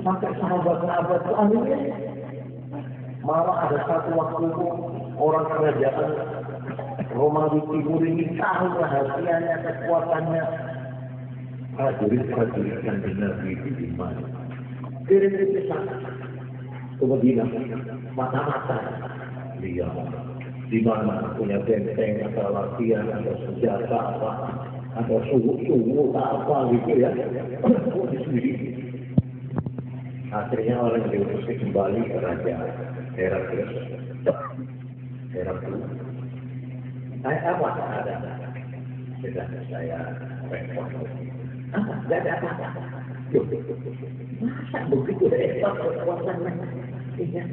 sampai sahabat-sahabat itu akhirnya malah ada satu waktu orang kerajaan Romawi Timur ini tahu rahasianya, kekuatannya. Prajurit-prajurit yang Nabi itu di mana? Kirim ke sana, ke Madinah, mata-mata dia di mana punya benteng, ada latihan, ada senjata apa, ada suhu apa gitu ya. Di sini. Akhirnya orang diutus kembali ke raja Heraklius. Saya apa ada? Sudah saya repot. Tidak ada apa-apa. Masa begitu repot kekuatannya? Iya.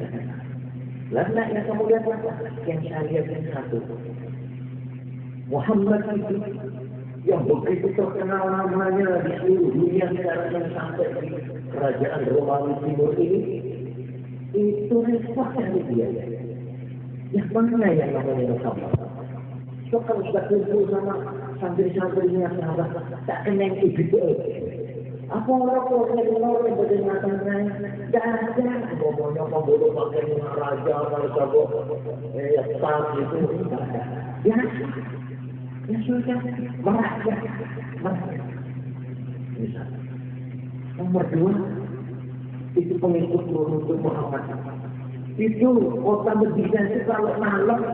Lalu yang kemudian apa? Yang saya lihat yang satu. Muhammad itu yang begitu terkenal namanya di seluruh dunia sekarang yang sampai di kerajaan Romawi Timur ini, itu repot dari dia. Yang mana yang namanya Muhammad? So kalau sudah kumpul sama santri-santrinya sahabat, tak kena yang begitu. Apa orang yang berdekatan tidak ada. Ngomongnya pembunuh pakai raja, kalau staff itu tidak ada. Ya sudah, merakyat. Misal, nomor 2 itu pengikut untuk Muhammad. Itu kota Medina itu kalau malam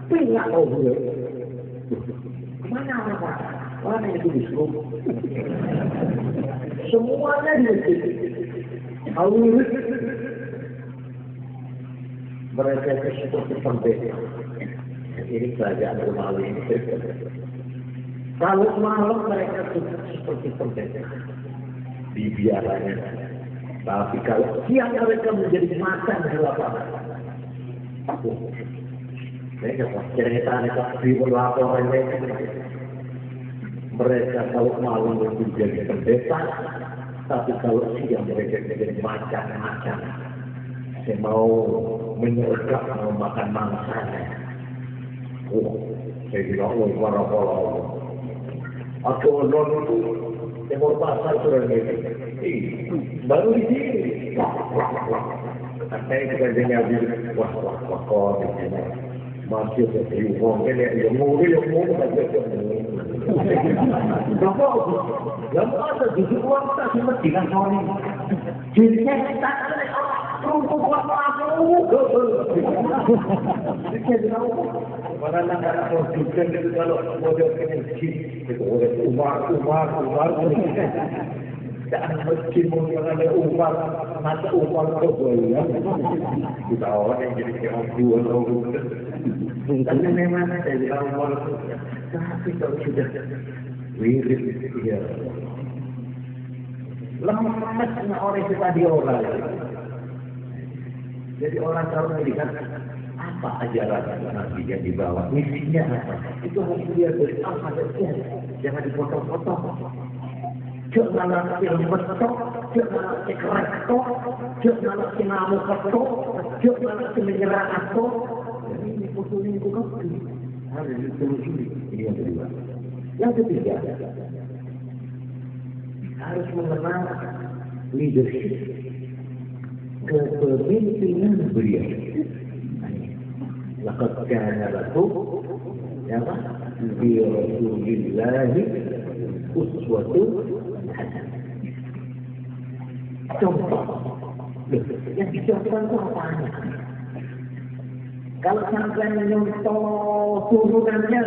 pingat boleh. Kemana orang? Mana itu disuruh? Semuanya di masjid. Awalnya mereka itu seperti pendeta. ini kerajaan Romawi ini. Kalau malam mereka seperti pendeta di biaranya. Tapi kalau siang mereka menjadi macan di lapangan. Mereka cerita di laporan mereka kalau malam itu jadi pendeta, tapi kalau siang mereka menjadi macan-macan. Saya mau menyergap, mau makan mangsanya. Saya bilang, warahmatullahi. Aku non itu Timur Pasar sudah gitu. Baru di sini. Saya juga dengar wah kok di sini. Masih ada uang ini, yang mobil saja. Gak ada duduk uang tak cuma dengan Sony. Jadinya kita untuk uang aku. Mana nak konsultan itu kalau model energi itu oleh Umar. Dan meski mungkin ada Umar, masa Umar kau boleh. Kita orang yang jadi keangguan orang. Tapi memang dari awal tapi kalau sudah wirid ya lemahnya orang itu tadi orang. Jadi orang kalau melihat apa ajaran Nabi yang dibawa, misinya apa, itu harus dilihat dari A sampai Z, jangan dipotong-potong. Jangan nanti betok, jangan nanti keretok, jangan nanti ngamuk ketok, jangan nanti menyerang ketok. Ini fotonya itu kaki. Harus ditelusuri. Ini yang kedua. Yang ketiga, harus mengenal leadership, kepemimpinan beliau. Laqad kana lakum ya fi Rasulillahi uswatun hasanah. Contoh. Yang dicontohkan itu apanya? Kalau sampai menyontoh turunannya,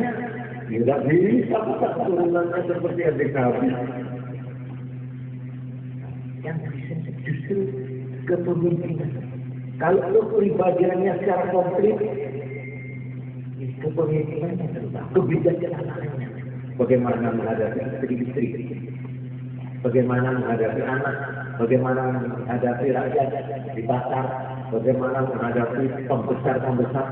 tidak bisa turunannya seperti adik Nabi. Yang bisa justru kepemimpinan. Kalau pribadiannya secara komplit, kepemimpinannya tentang kebijaksanaan. Bagaimana menghadapi istri-istri, bagaimana menghadapi anak, bagaimana menghadapi rakyat di pasar, bagaimana menghadapi pembesar-pembesar.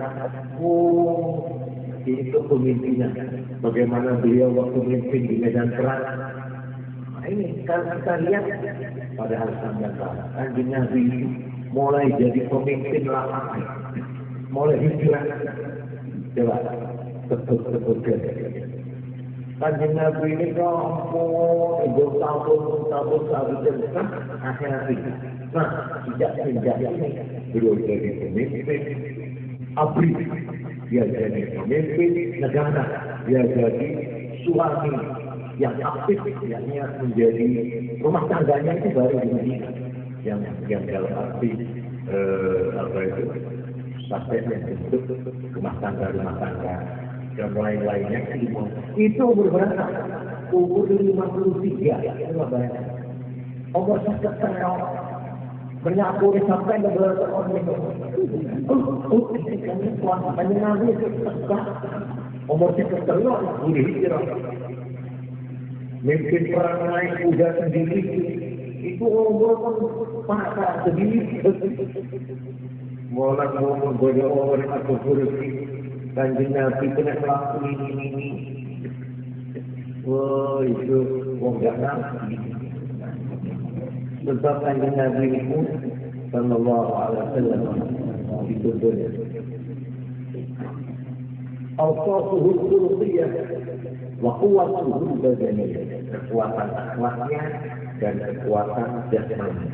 Ini kepemimpinan. Bagaimana beliau waktu memimpin di medan perang. Nah, ini kalau kita lihat padahal Kanjeng Nabi mulai jadi pemimpin lapangan, mulai hijrah. Coba betul-betul Kanjeng Nabi ini kampung, ibu tahun sehabisnya besar, akhirnya ini. Nah, sejak ini, beliau jadi pemimpin abri, dia jadi pemimpin negara, dia jadi suami yang aktif, yakni menjadi rumah tangganya itu baru di Madinah, yang dalam arti apa itu, sampai bentuk rumah tangga. Dan lain-lainnya itu umur berapa? Umur 53. Umur 100 menyapu sampai beberapa orang itu. Kami kuat menyenangi sesuatu. Umur 100 boleh hijrah. Mungkin perang naik kuda sendiri itu umur masa sendiri. Mulai menggoda orang atau korupsi. Kanjeng Nabi kena melakukan ini. Wah, itu orang tak ngerti. Sebab Kanjeng Nabi itu sallallahu alaihi wasallam itu dunia. Awsatuhu khuluqiyah wa quwwatuhu badaniyah. Kekuatan akhlaknya dan kekuatan jasmani.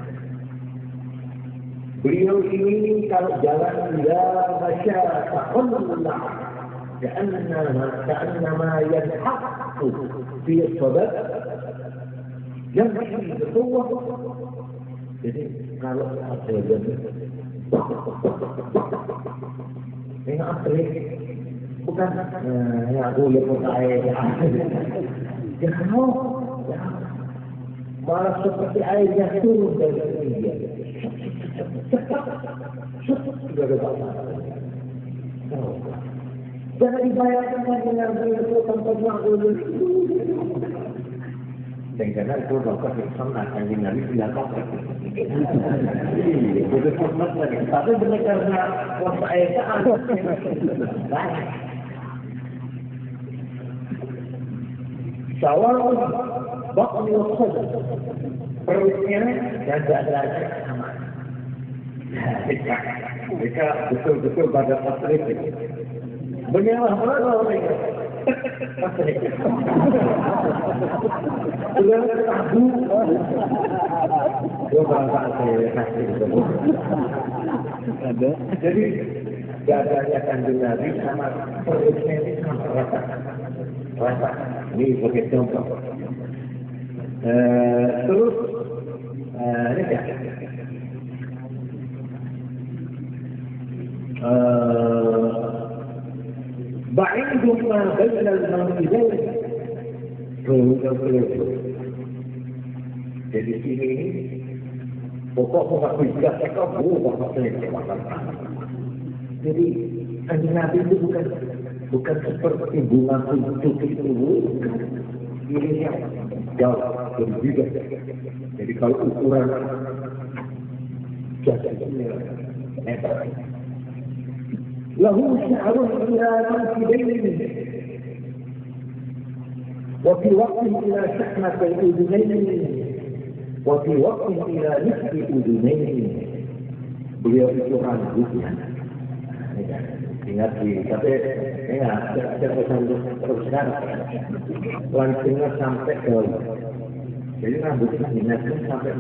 Beliau ini kalau jalan dia baca tahunullah ka'annama yanhaqqu fi as-sadat yamshi berkuah. Jadi kalau ada ini asli bukan yang aku lihat air malah seperti air yang turun dari ketinggian. Sudah ada Jangan dibayangkan dengan itu tanpa makhluk. Dan karena itu dokter Islam akan dinari tidak apa-apa. Itu format lagi. Tapi benar karena kuasa Esa banyak. Sawal bakal wakil perutnya dan dadanya sama. Mereka betul-betul pada pasir itu. Benyalah mana mereka? Pasir. Sudah tabu. Dua bangsa saya kasih itu. Ada. Jadi dadanya Kanjeng Nabi sama perutnya ini sama rata. Rata. Ini sebagai contoh. Terus ini ya. بعيد ما بين المنزلين. Jadi sini pokok bisa mereka bukan jadi Kanjeng Nabi itu bukan seperti bunga kuncup itu, ini jauh berbeda. Jadi kalau ukuran jadinya meter, lahu sya'run ila mankibaini wa fi waqtin ila shahmatil udunaini wa fi waqtin ila nisfi udunaini. Beliau itu rambutnya. Ingat tapi ingat ada pesan teruskan langsungnya sampai ke jadi rambutnya dinaskan sampai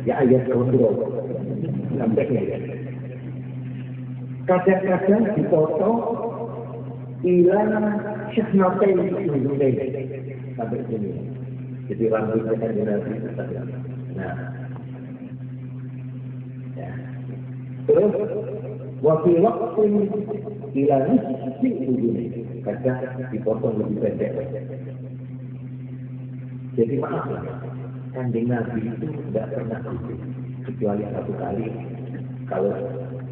ya ayat kontrol sampai ke kadang-kadang dipotong ilang syahnatain itu sampai sini. Jadi rambutnya kan dinaskan nah ya. Terus waktu ila nisfi udhuni, kadang dipotong lebih pendek. Jadi maaf lah, Kanjeng Nabi itu tidak pernah kudu kecuali satu kali kalau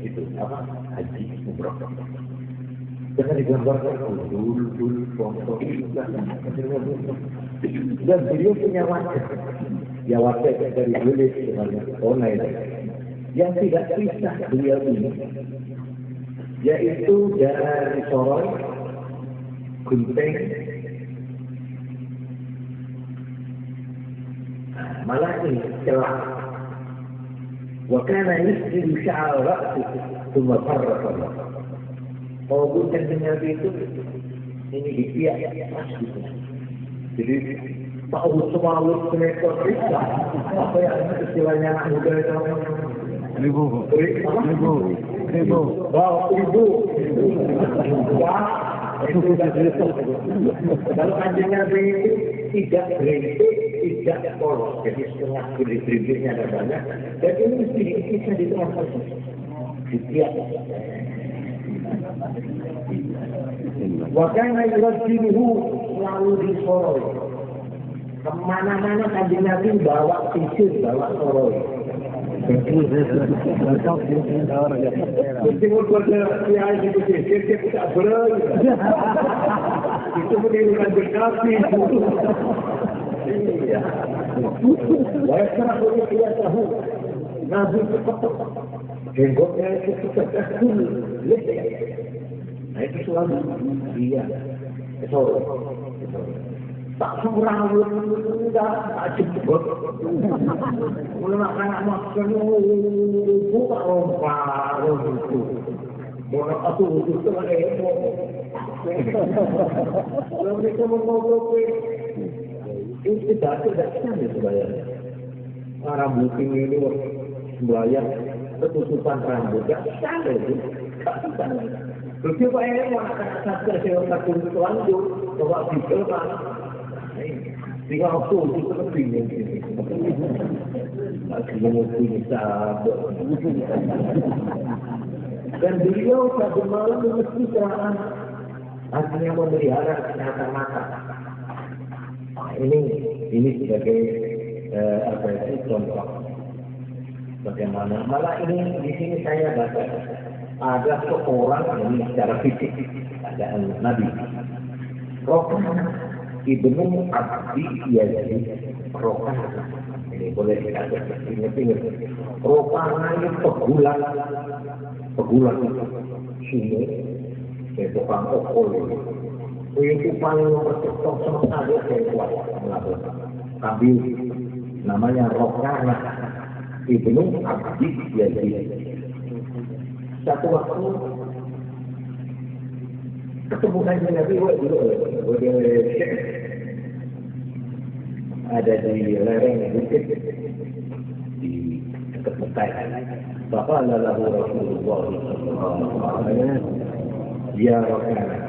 itu apa haji umroh. Jangan digambarkan dul potong dan beliau punya wajah. Ya wajah dari dulu sebenarnya online yang tidak pisah beliau ini, yaitu dari Soroi, Gunting, malah ini celah. Wakana yusjidu sya'al ra'su thumma farraqa. Kalau Gunting Nabi itu ini dipiak pas gitu. Jadi tahu semua mereka periksa apa yang istilahnya anak muda itu ribu. Kalau Kanjeng Nabi tidak berhenti, tidak polos, jadi setengah bibirnya ada banyak, dan ini sedikit bisa ditranslasi. Setiap. Wakana yurajjiluhu selalu disoroi. Kemana-mana Kanjeng Nabi bawa sisir, bawa soroi. Meskipun berjaya itu sisir, dia tidak berani. Itu menirukan berkati. Iya. Wah, sekarang boleh dia tahu. Nabi itu ketuk. Jenggotnya itu tegas dulu. Nah itu selalu dia. Soroi. Tak semurah enggak jebot. Mulai anak makan buka lompat itu. Mulai aku itu lagi. Kalau mereka mau itu tidak sama sebenarnya. Rambut ini sembahyang ketutupan rambut tak sama itu. Begitu Pak mau akan satu sewa takut lanjut bawa video kan. Tinggal aku itu bingung. Aku bisa. Dan beliau satu malam memastikan artinya memelihara kesehatan mata. Ini sebagai apa itu contoh. Bagaimana? Malah ini di sini saya baca ada seorang ini secara fisik, ada Nabi. Rokanah ibnu Abdi Yazid Rokanah. Ini boleh dikatakan ingat-ingat. Rokanah ini pegulat sini, tukang okol ini. Itu paling mempercepat sementara saya kuat melakukan. Tapi namanya Rokanah ibnu Abdi Yazid. Satu waktu ketemu dengan Nabi dulu ada di lereng bukit di dekat Mekah. Bapak lalu Rasulullah SAW, ya Rasulullah,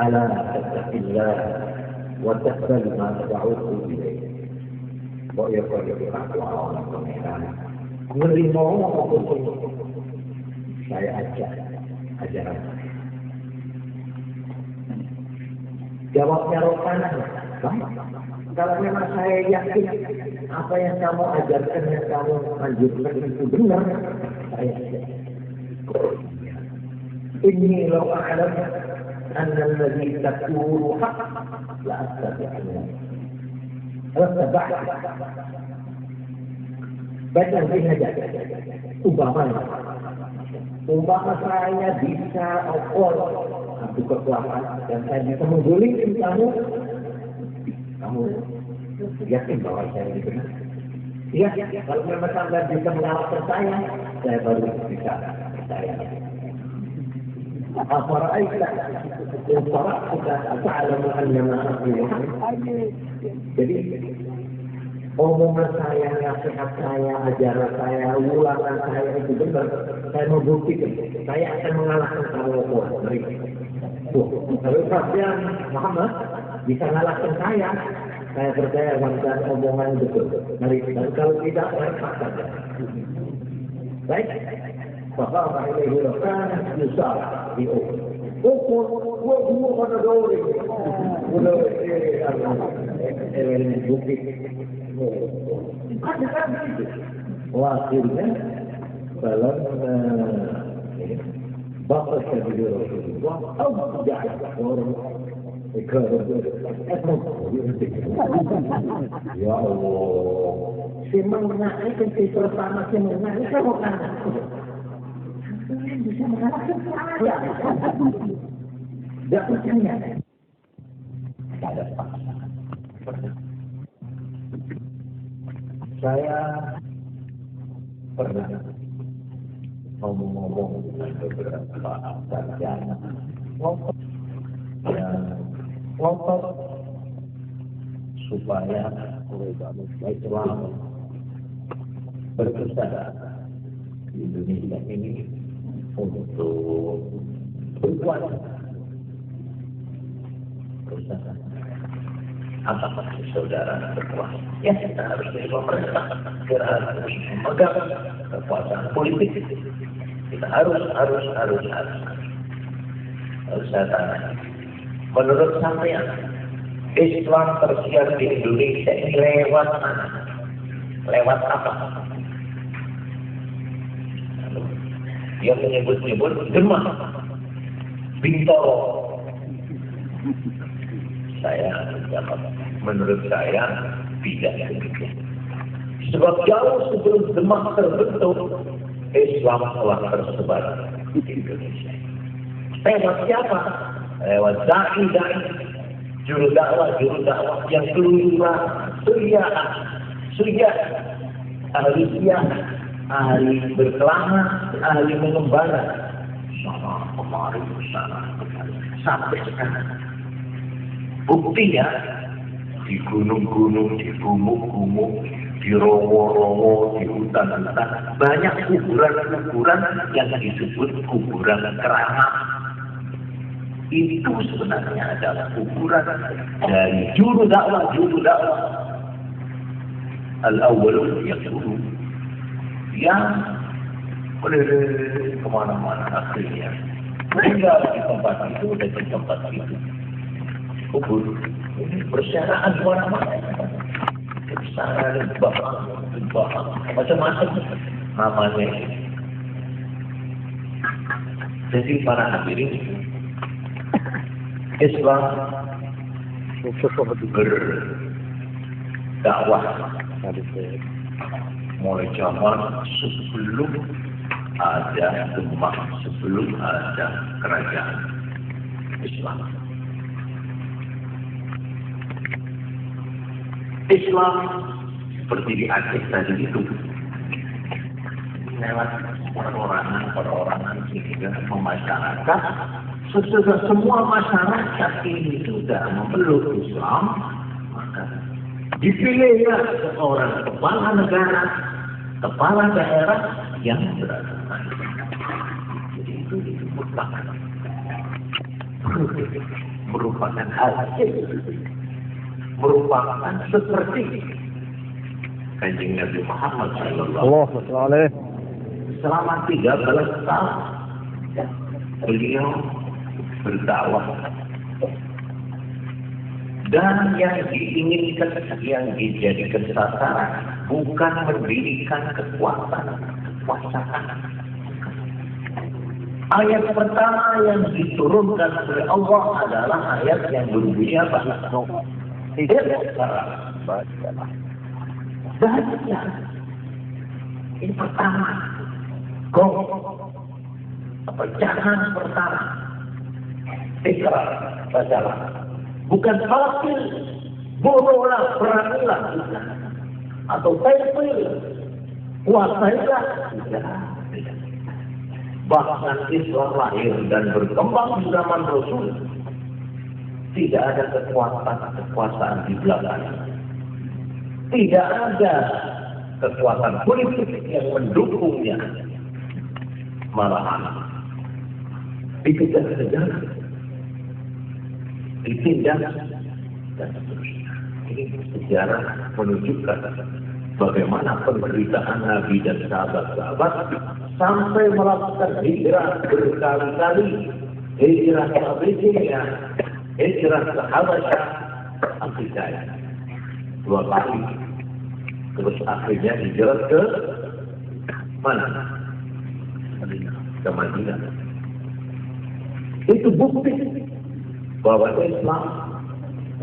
ala tattaqillah wa taqbal ma tad'uhu ilayh. Bahwa ia perlu bertakwa Allah Tuhan. Menerima apapun saya ajaran. Jawabnya Rokanah, kalau memang saya yakin apa yang kamu ajarkan, yang kamu anjurkan itu benar, saya yakin. Inni law a'lam anna alladhi taqulu haqq la attabi'anhu. Baca lebih aja. Umpama saya bisa adu kekuatan dan saya bisa menggulingkan kamu yakin bahwa saya ini benar? Iya, kalau memang Anda bisa mengalahkan saya baru bisa percaya. Afara'aita in taraktuka ta'lamu annama aqulu. Jadi omongan saya, nasihat saya, ajaran saya, ulangan saya itu benar. Saya membuktikan, saya akan mengalahkan kamu. Kalau kalian Muhammad bisa mengalahkan saya percaya dan omongan betul. Mari, dan kalau tidak, mereka saja. Baik, Bapak ini Rokanah Yusuf di gua pada dori. Udah bukti. Akhirnya dalam bapak saya Rasulullah, ya Allah, si mengenai si pertama si mengenai saya bukan bisa mengalahkan saya. Tidak percaya. Ada paksa. Saya pernah ngomong dengan beberapa sarjana yang ngotot supaya Islam berkesadaran di Indonesia ini untuk berkuat berusaha. Apakah saudara berkuasa? Ya, kita harus dari pemerintah, kita harus memegang kekuasaan politik. Kita harus saya tanya. Menurut sampean, Islam tersiar di Indonesia ini lewat mana? Lewat apa? Yang menyebut-nyebut Demak, Bintoro. Saya jawab, menurut saya tidak demikian. Sebab jauh sebelum Demak terbentuk, Islam telah tersebar di Indonesia. Lewat siapa? Lewat dai, juru dakwah yang keluar, surya, ahli siang, ahli berkelana, ahli mengembara, sana kemari sampai sekarang. Buktinya di gunung-gunung, di gumuk-gumuk, di rowo-rowo, di hutan-hutan banyak kuburan-kuburan yang disebut kuburan keramat. Itu sebenarnya adalah kuburan dari juru dakwah al-awwalun yang dulu yang kemana-mana akhirnya tinggal di tempat itu dan di tempat itu. Kubur ini bersyarat di mana-mana. Kesana bahang, macam-macam namanya. Jadi para hadirin, Islam berdakwah mulai zaman sebelum ada umat, sebelum ada kerajaan Islam. Islam seperti di Aceh tadi itu lewat perorangan sehingga masyarakat, sesudah semua masyarakat ini sudah memeluk Islam, maka dipilihlah seorang kepala negara, kepala daerah yang beragama. Jadi itu merupakan hasil, merupakan seperti Kanjeng Nabi Muhammad SAW. Selama 13 tahun beliau berdakwah, dan yang diinginkan, yang dijadikan sasaran bukan mendirikan kekuasaan. Ayat pertama yang diturunkan oleh Allah adalah ayat yang berbunyi apa? Baca. Ini pertama. Pecahan pertama. Ikra, bacalah. Bukan fakir, bodohlah, beranilah, atau taifir, kuasailah. Bahkan Islam lahir dan berkembang di zaman Rasul, tidak ada kekuasaan di belakangnya. Tidak ada kekuatan politik yang mendukungnya. Malahan dikejar-kejar, ditindak, dan seterusnya. Ini sejarah menunjukkan bagaimana penderitaan Nabi dan sahabat-sahabat sampai melakukan hijrah berkali-kali. Hijrah ke Abyssinia, hijrah ke Habasyah, Afrika, 2 kali. Terus akhirnya hijrah ke mana? Ke Madinah. Itu bukti bahwa Islam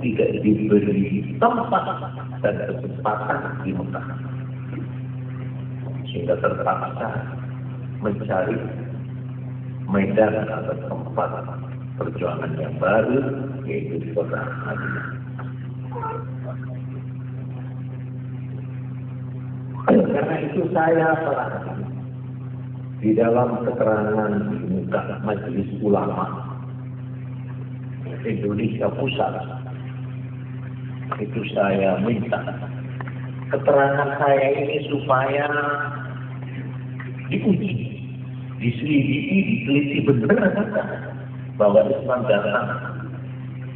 tidak diberi tempat dan kesempatan di Mekah, sehingga terpaksa mencari medan atau tempat perjuangan yang baru, yaitu di kota Madinah. Karena itu saya perhatikan di dalam keterangan di muka Majelis Ulama Indonesia Pusat, itu saya minta keterangan saya ini supaya diuji, diselidiki, diteliti benar bahwa Islam datang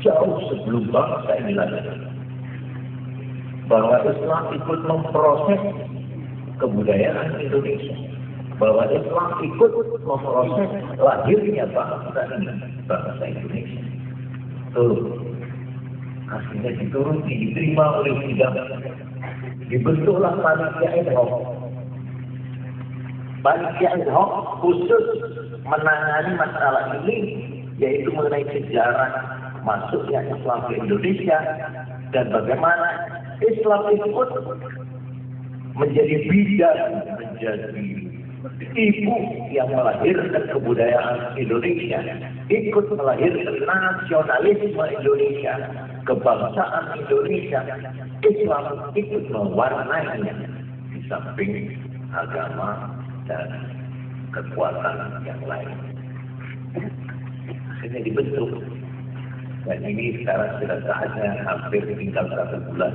jauh sebelum bangsa ini lahir, bahwa Islam ikut memproses kebudayaan Indonesia, bahwa Islam ikut memproses lahirnya bangsa ini, bangsa Indonesia. Akhirnya dituruti, diterima oleh sidang, dibentuklah panitia ad hoc. Panitia ad hoc khusus menangani masalah ini, yaitu mengenai sejarah masuknya Islam ke Indonesia dan bagaimana Islam ikut menjadi bidan, menjadi ibu yang melahirkan kebudayaan Indonesia, ikut melahirkan nasionalisme Indonesia, kebangsaan Indonesia. Islam ikut mewarnainya di samping agama dan kekuatan yang lain. Akhirnya dibentuk, dan ini sekarang sudah saatnya hampir tinggal 1 bulan.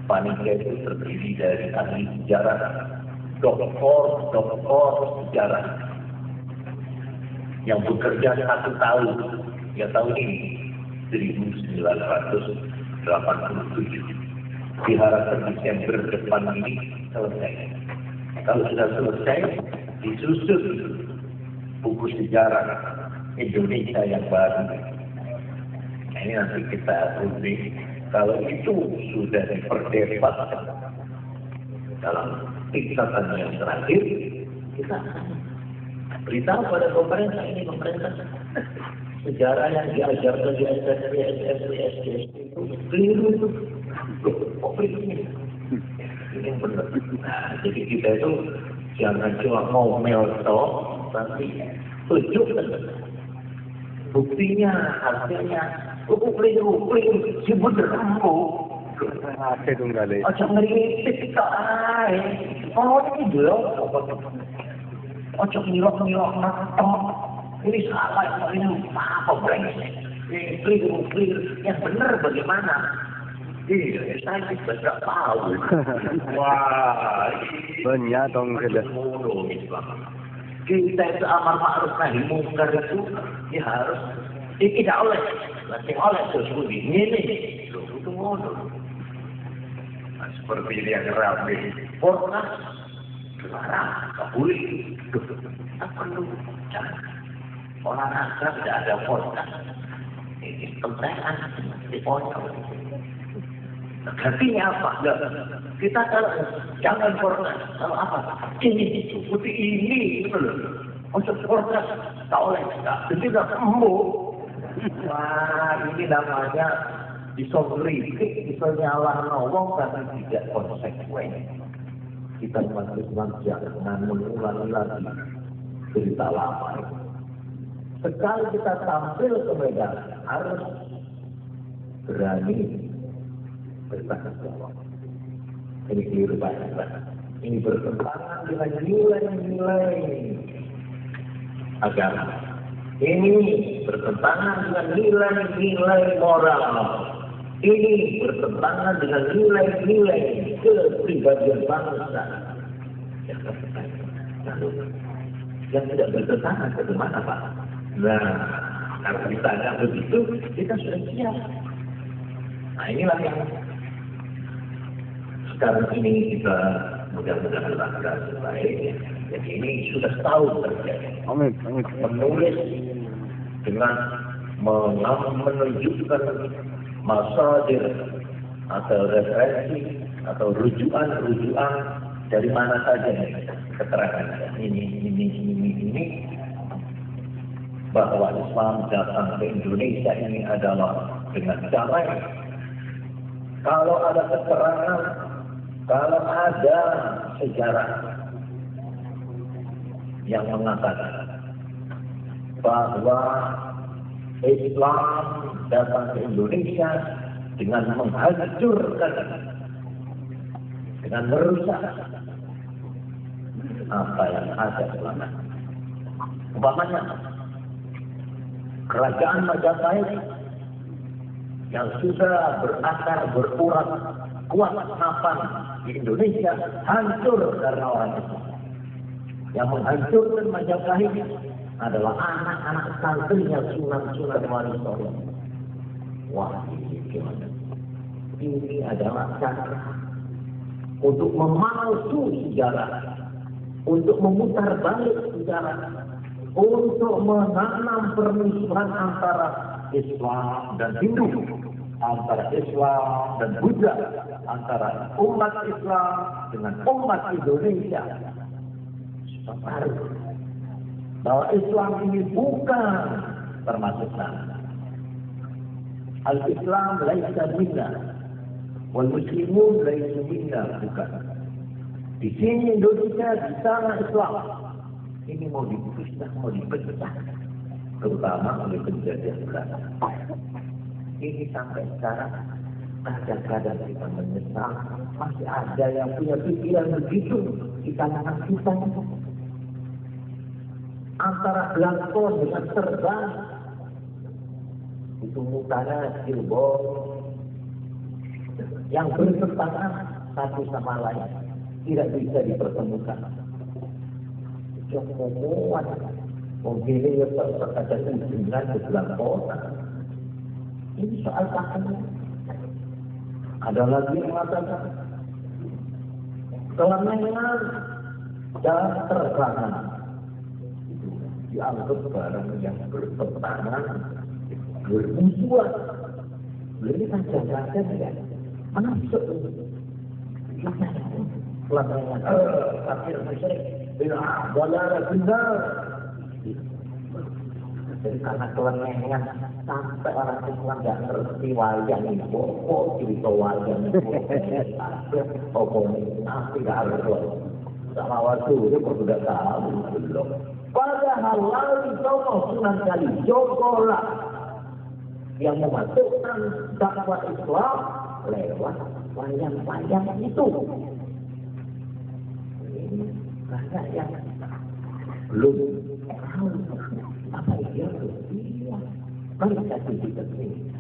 Panitia itu terdiri dari ahli sejarah, doktor sejarah yang bekerja 1 tahun, ya tahun ini 1987. Diharapkan Desember depan ini selesai. Kalau sudah selesai, disusun buku sejarah Indonesia yang baru. Nah, ini nanti kita uji. Kalau itu sudah diperdebatkan dalam tingkatan yang terakhir, kita Beritahu pada pemerintah ini pemerintah sejarah yang diajarkan di SMP, SMP, SD itu keliru itu. Kok begini? Ini benar. Nah, jadi kita itu jangan cuma ngomel toh, tapi tunjukkan buktinya, hasilnya. Keliru, si bener embo. Ada dong kali. Ojo ngeritik kok ae. Oh ini lho. Ojo ngilok-ngilok tok. Ini salah, ini apa brengsek. Ini keliru. Yang benar bagaimana? Iya, saya tidak tahu. Wah, banyak dong sudah. Kita itu amar ma'ruf nahi mungkar itu ya harus tidak oleh, nanti oleh sesuatu ini. Itu ngono. Seperti ini yang rapi, ormas, dilarang, tak boleh. Tak perlu, jangan. Olahraga tidak ada ormas. Ini kentean, di pojok. Artinya apa? Kita kalau jangan ormas, kalau apa? Ini, seperti ini, itu loh. Untuk ormas, tak oleh. Jadi tidak sembuh. Wah, ini namanya bisa kritik, bisa nyalahkan wong karena tidak konsekuen. Kita umat Islam jangan mengulangi lagi cerita lama. Sekali kita tampil ke medan, harus berani bertanggung jawab. Ini keliru banyak. Ini bertentangan dengan nilai-nilai agama. Ini bertentangan dengan nilai-nilai moral. Ini bertentangan dengan nilai-nilai kepribadian bangsa. Yang tidak bertentangan bagaimana Pak? Nah, karena ditanya begitu, kita sudah siap. Nah inilah yang sekarang ini kita mudah-mudahan lakukan sebaik. Jadi ini sudah setahun terjadi. Amin. Menulis dengan menunjukkan masadir atau referensi atau rujukan dari mana saja keterangan ini bahwa Islam datang ke Indonesia ini adalah dengan damai. Kalau ada keterangan, kalau ada sejarah yang mengatakan bahwa Islam datang ke Indonesia dengan menghancurkan, dengan merusak apa yang ada selama ini. Umpamanya kerajaan Majapahit yang sudah berakar berurat kuat mapan di Indonesia hancur karena orang Islam. Yang menghancurkan Majapahit adalah anak-anak santrinya Sunan Wali Songo. Wah, ini gimana? Ini adalah cara untuk memalsu sejarah, untuk memutar balik sejarah, untuk menanam permusuhan antara Islam dan Hindu, antara Islam dan Buddha, antara umat Islam dengan umat Indonesia. Supaya bahwa Islam ini bukan termasuk sana. Al-Islam laisa minna wal muslimun laisa minna, bukan. Di sini Indonesia, di sana Islam. Ini mau dipecah, mau dipecah, terutama oleh penjajah Belanda. Ini sampai sekarang kadang-kadang kita menyesal, masih ada yang punya pikiran begitu di kalangan kita. Antara Belangkon dengan Serban, itu mukanya Cirebon, yang bertentangan satu sama lain, tidak bisa dipertemukan. Jokowi, mungkin ya ada hubungan ke Belangkon. Ini soal pakai. Ada lagi yang mengatakan kelemahan dan terbangan itu dianggap barang yang bertentangan, bermusuhan. Ini kan jangkaan ya, masuk kelemahan kafir musyrik bilang benar benar Jadi karena kelenengan sampai orang Islam nggak ngerti wayang ini, kok cerita wayang itu, apa nanti harus sama waktu itu kok sudah tahu belum. Padahal lari sono Sunan Kalijogo yang memasukkan dakwah Islam lewat wayang-wayang itu. Ini banyak yang belum tahu apa dia berdia. Baik satu kita ini.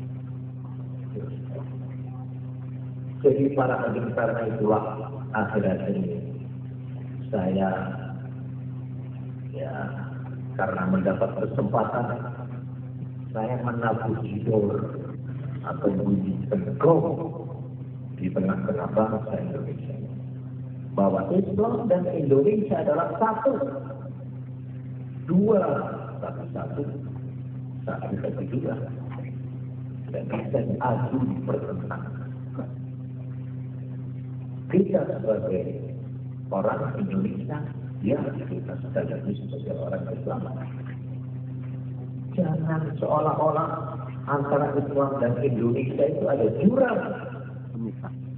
Jadi para hadirin karena itulah akhirnya ini saya karena mendapat kesempatan saya menabuh judul atau bunyi tengkong di tengah-tengah bangsa Indonesia bahwa Islam dan Indonesia adalah satu, dua tapi satu tapi dua dan bisa diadu dipertentangkan. Kita sebagai orang Indonesia, ya kita sekaligus sebagai orang Islam. Jangan seolah-olah antara Islam dan Indonesia itu ada jurang,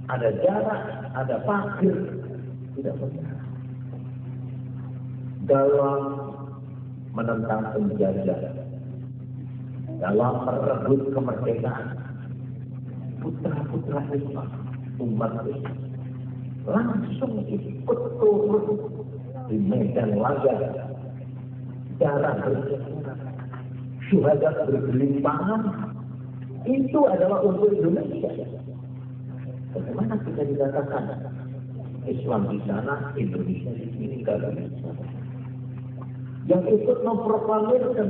ada jarak, ada pagar. Tidak benar. Dalam menentang penjajah, dalam merebut kemerdekaan, putra-putra Islam, umat Islam langsung ikut turun di medan laga, darah berjatuhan, syuhada bergelimpangan. Itu adalah untuk Indonesia. Bagaimana kita dikatakan Islam di sana, Indonesia di sini, kalau bisa. Yang ikut memproklamirkan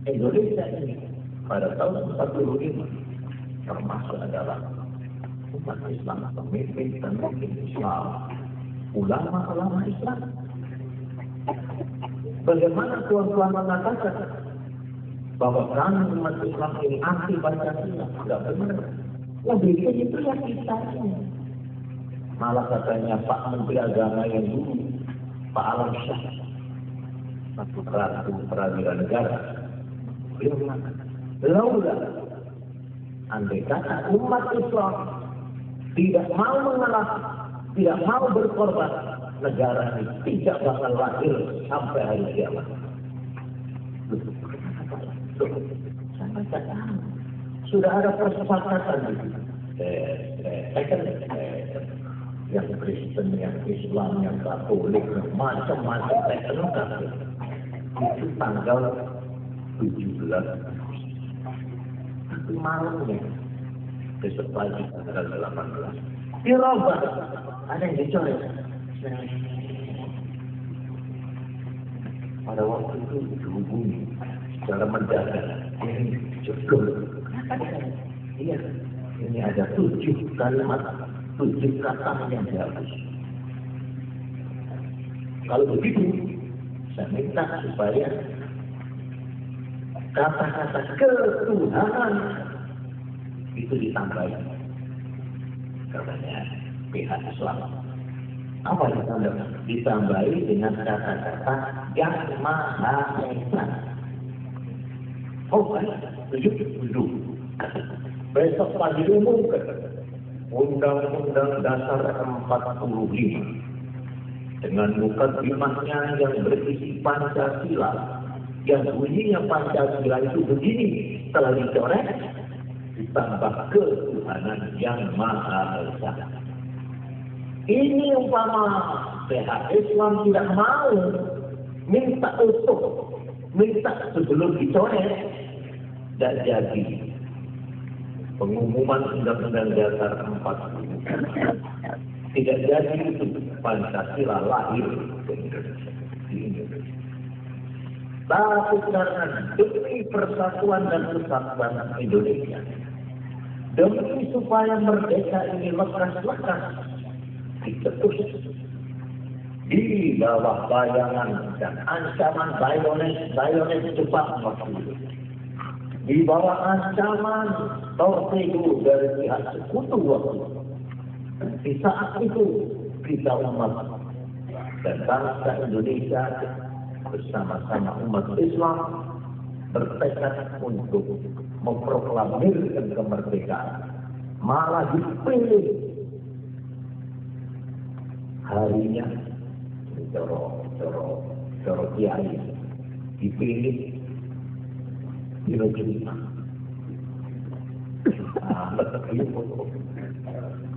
Indonesia ini pada tahun 45 termasuk adalah umat Islam, pemimpin Islam, ulama-ulama Islam. Bagaimana tuan-tuan mengatakan bahwa kami umat Islam ini anti Pancasila? Tidak benar. Lebih itu ya kita ini. Malah katanya Pak Menteri Agama yang dulu, Pak Alam Syah, Ratu Peradilan Negara, beliau mengatakan, laulah andai kata umat Islam tidak mau mengalah, tidak mau berkorban, negara ini tidak bakal lahir sampai hari kiamat. Sampai sekarang sudah ada persepakatan itu. Yang Kristen, yang Islam, yang Katolik, macam-macam lengkap. Itu tanggal 17. Tapi malamnya besok pagi tanggal 18. Dirubah. Ada yang dicoret. Pada waktu itu dihubungi secara mendadak. Ini jodoh. Iya, ini ada 7 kalimat, 7 kata yang bagus. Kalau begitu, saya minta supaya kata-kata ketuhanan itu ditambahin. Katanya pihak Islam. Apa ditambah? Ditambahi dengan kata-kata yang Maha Esa. Oh kan, tujuh. Besok pagi diumumkan Undang-Undang Dasar 45 dengan mukadimahnya yang berisi Pancasila, yang bunyinya Pancasila itu begini, setelah dicoret ditambah ketuhanan yang Maha Esa. Ini umpama pihak Islam tidak mau minta utuh, minta sebelum dicoret, dan jadi pengumuman Undang-Undang Dasar 45 tidak jadi itu Pancasila lahir di Indonesia. Tapi karena demi persatuan dan kesatuan Indonesia, demi supaya merdeka ini lekas-lekas dicetus di bawah bayangan dan ancaman bayonet Jepang waktu itu, di bawah ancaman torpedo dari pihak sekutu waktu itu. Di saat itu kita umat dan bangsa Indonesia bersama-sama umat Islam bertekad untuk memproklamirkan kemerdekaan, malah dipilih harinya coro kiai dipilih di Jumat.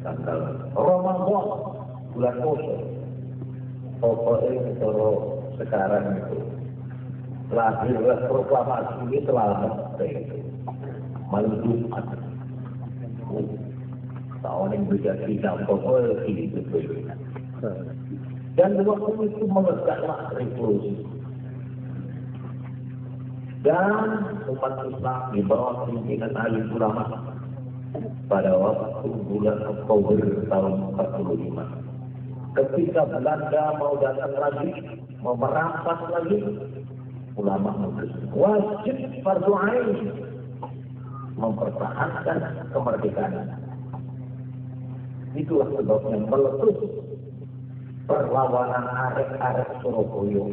Tanggal Ramadan bulan puasa. Pokoknya coro sekarang itu lahirlah proklamasi ini selamat itu malam Jumat. Tahun yang berjadi dampak itu dan waktu itu meledaklah revolusi dan umat Islam di bawah pimpinan alim ulama pada waktu bulan Oktober tahun 45. Ketika Belanda mau datang lagi, mau merampas lagi, ulama memutuskan wajib fardu ain mempertahankan kemerdekaan. Itulah sebabnya meletus perlawanan arek-arek Surabaya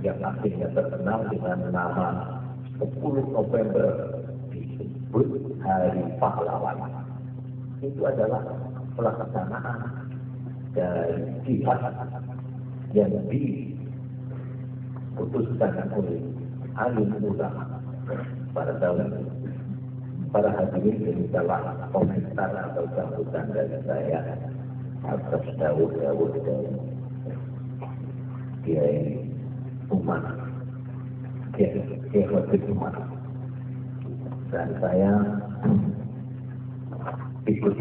yang akhirnya terkenal dengan nama 10 November disebut Hari Pahlawan. Itu adalah pelaksanaan dari jihad yang diputuskan oleh alim ulama pada tahun itu. Para hadirin demikianlah komentar atau sambutan dari saya atas dawuh-dawuh dari Kiai Umar, Kiai Wakil Umar, dan saya ikut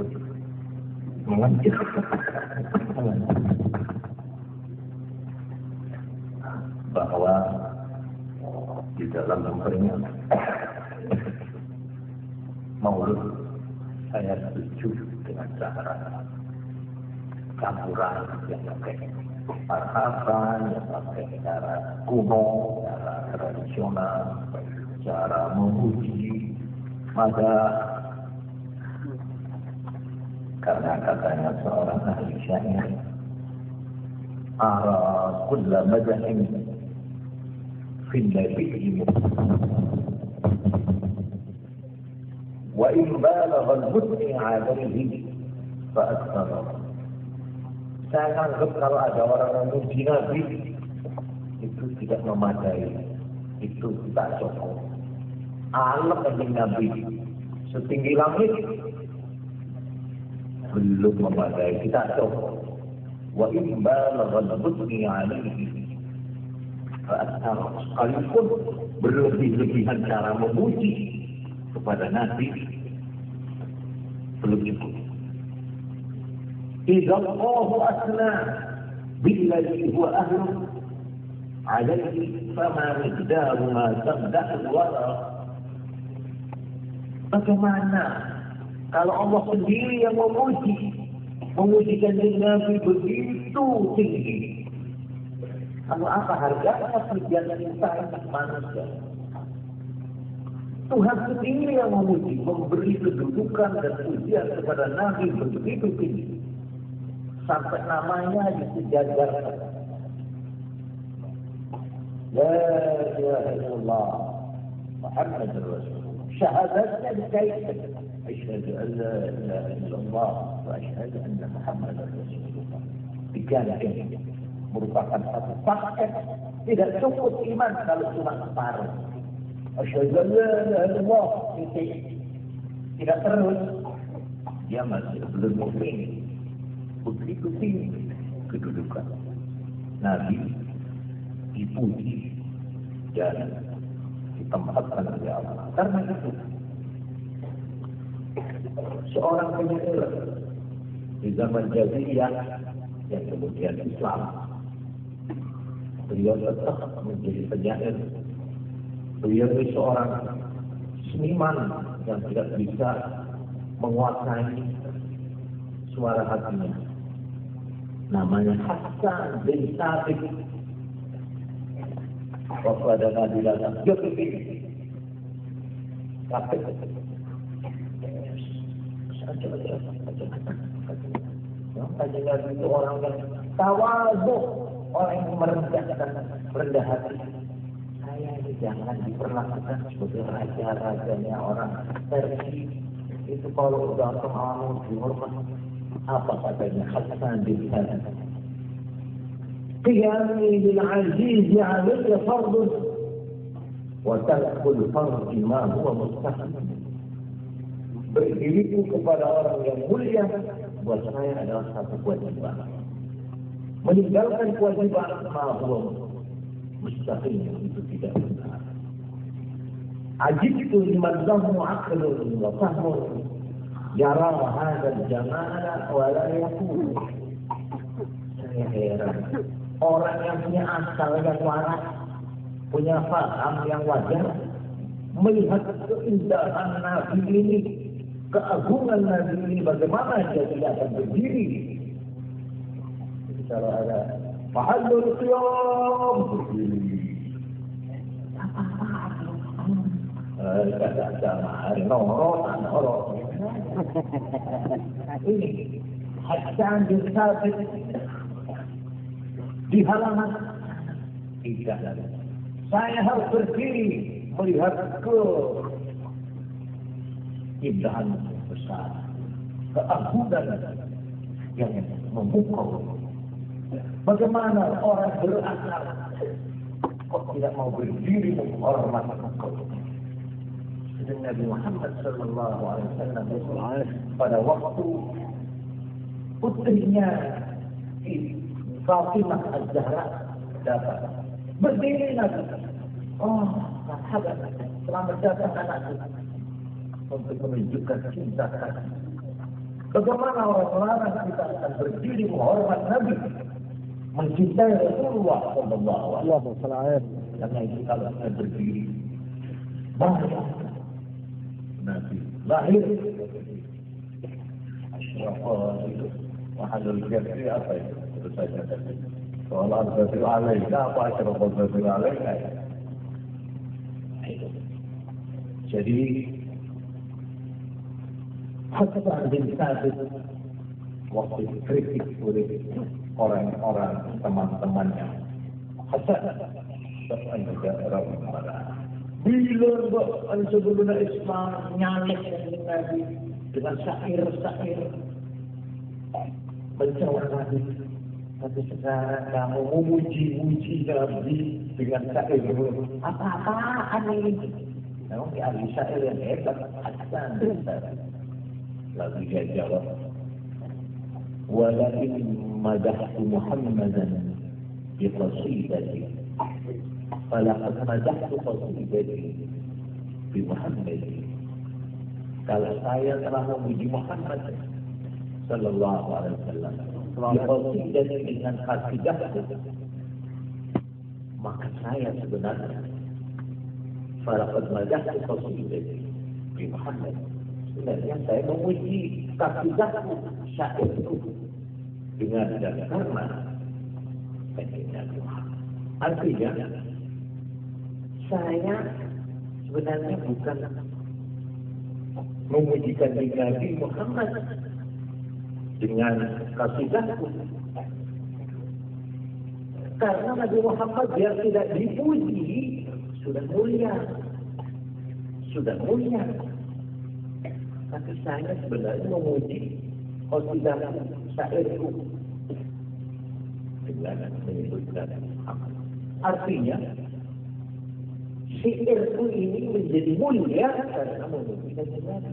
melanjut bahwa di dalam memperingati Maulud saya setuju dengan cara campuran yang pakai marhaban, yang pakai cara kuno, cara tradisional, cara memuji, maka karena katanya seorang ahli syair, ara kulla madahin fil nabiyyi wa in balagha al-mudni alayhi fa akthara. Saya anggap kalau ada orang yang memuji Nabi itu tidak memadai, itu tidak cukup. Alam dengan Nabi setinggi langit belum memadai, tidak cukup. Wa in balagha al-mudni alayhi fa akthara. Sekalipun berlebih-lebihan cara memuji kepada Nabi belum cukup. إذا الله أثنى بالذي هو أهل عليه فما مقدار ما تمدح الورى. Bagaimana kalau Allah sendiri yang memujikan Nabi begitu tinggi? Lalu apa harganya pujian kita manusia? Tuhan sendiri yang memuji, memberi kedudukan dan pujian kepada Nabi begitu tinggi, sampai namanya disejajarkan. La ilaha illallah Muhammadur Rasulullah. Syahadatnya dikaitkan. Asyhadu an la ilaha illallah wa asyhadu anna Muhammadar Rasulullah. Diganti merupakan satu paket. Tidak cukup iman kalau cuma separuh. Asyhadu an la ilaha illallah tidak terus. Dia masih belum mukmin. Begitu tinggi kedudukan Nabi dipuji dan ditempatkan oleh Allah. Karena itu seorang penyair di zaman jahiliyah yang kemudian Islam, beliau tetap menjadi penyair. Beliau ini seorang seniman yang tidak bisa menguasai suara hatinya. Namanya Hasan bin Sabit. Waktu ada Nabi datang, dia begini. Tapi Kanjeng Nabi itu orang yang tawadhu, orang yang merendah hati. Saya saya ini jangan diperlakukan sebagai raja-rajanya orang Persia. Itu kalau udah mau dihormat, apa katanya Hasan bin Thabit? Qiyami bil aziz alayya fardun wa tarkul fardi ma huwa mustahil. Berdiriku kepada orang yang mulia buat saya adalah satu kewajiban. Meninggalkan kewajiban ma huwa mustahil, itu tidak benar. Ajibtu liman lahu aqlun wa fahmun yara hadha al-jamala wa la yaqul. Saya heran, orang yang punya akal yang waras, punya paham yang wajar, melihat keindahan Nabi ini, keagungan Nabi ini, bagaimana dia tidak akan berdiri. Kalau ada Fahadul Qiyam berdiri. Kata jamaah noro. Ini Hasan bin Thabit di halaman tidak. Saya harus berdiri melihat ke keindahan besar, keagungan yang memukau. Bagaimana orang berakal kok tidak mau berdiri menghormat engkau? Dan Nabi Muhammad sallallahu alaihi wasallam pada waktu putrinya Fatimah Az-Zahra dapat berdiri Nabi. Oh, sahabat, selamat datang anakku, untuk menunjukkan cinta kasih. Bagaimana orang melarang kita akan berdiri menghormat Nabi, mencintai Rasulullah sallallahu alaihi wasallam. Karena itu kalau kita berdiri bahaya. Nabi lahir Ashrafah itu Mahalul Jabri apa itu? Terus saya tadi Sholat Badri Alaika apa Ashrafah Badri Alaika ya? Jadi Hasan bin Thabit waktu kritik oleh orang-orang teman-temannya Hasan bahkan juga orang marah. Bila sebelum Islam nyalek dengan Nabi dengan syair-syair mencela Nabi, tapi sekarang kamu memuji-muji Nabi dengan syair apa-apaan ini? Memang di ahli syair yang hebat Hasan bin Thabit. Lalu dia jawab, walakin madahtu Muhammadan bi qasidati falaqad madahtu qasidati bi Muhammad. Kalau saya telah memuji Muhammad sallallahu alaihi wasallam bi qasidati dengan qasidahku, maka saya sebenarnya falaqad madahtu qasidati bi Muhammad. Sebenarnya saya memuji kasidahku, syair itu dengan karena baginda Muhammad. Artinya saya sebenarnya bukan memujikan Nabi Muhammad dengan kasidahku, karena Nabi Muhammad biar tidak dipuji sudah mulia. Tapi saya sebenarnya memuji qasidahku, syairku dengan menyebutkan Muhammad. Artinya syairku ini menjadi mulia karena memuji Nabi.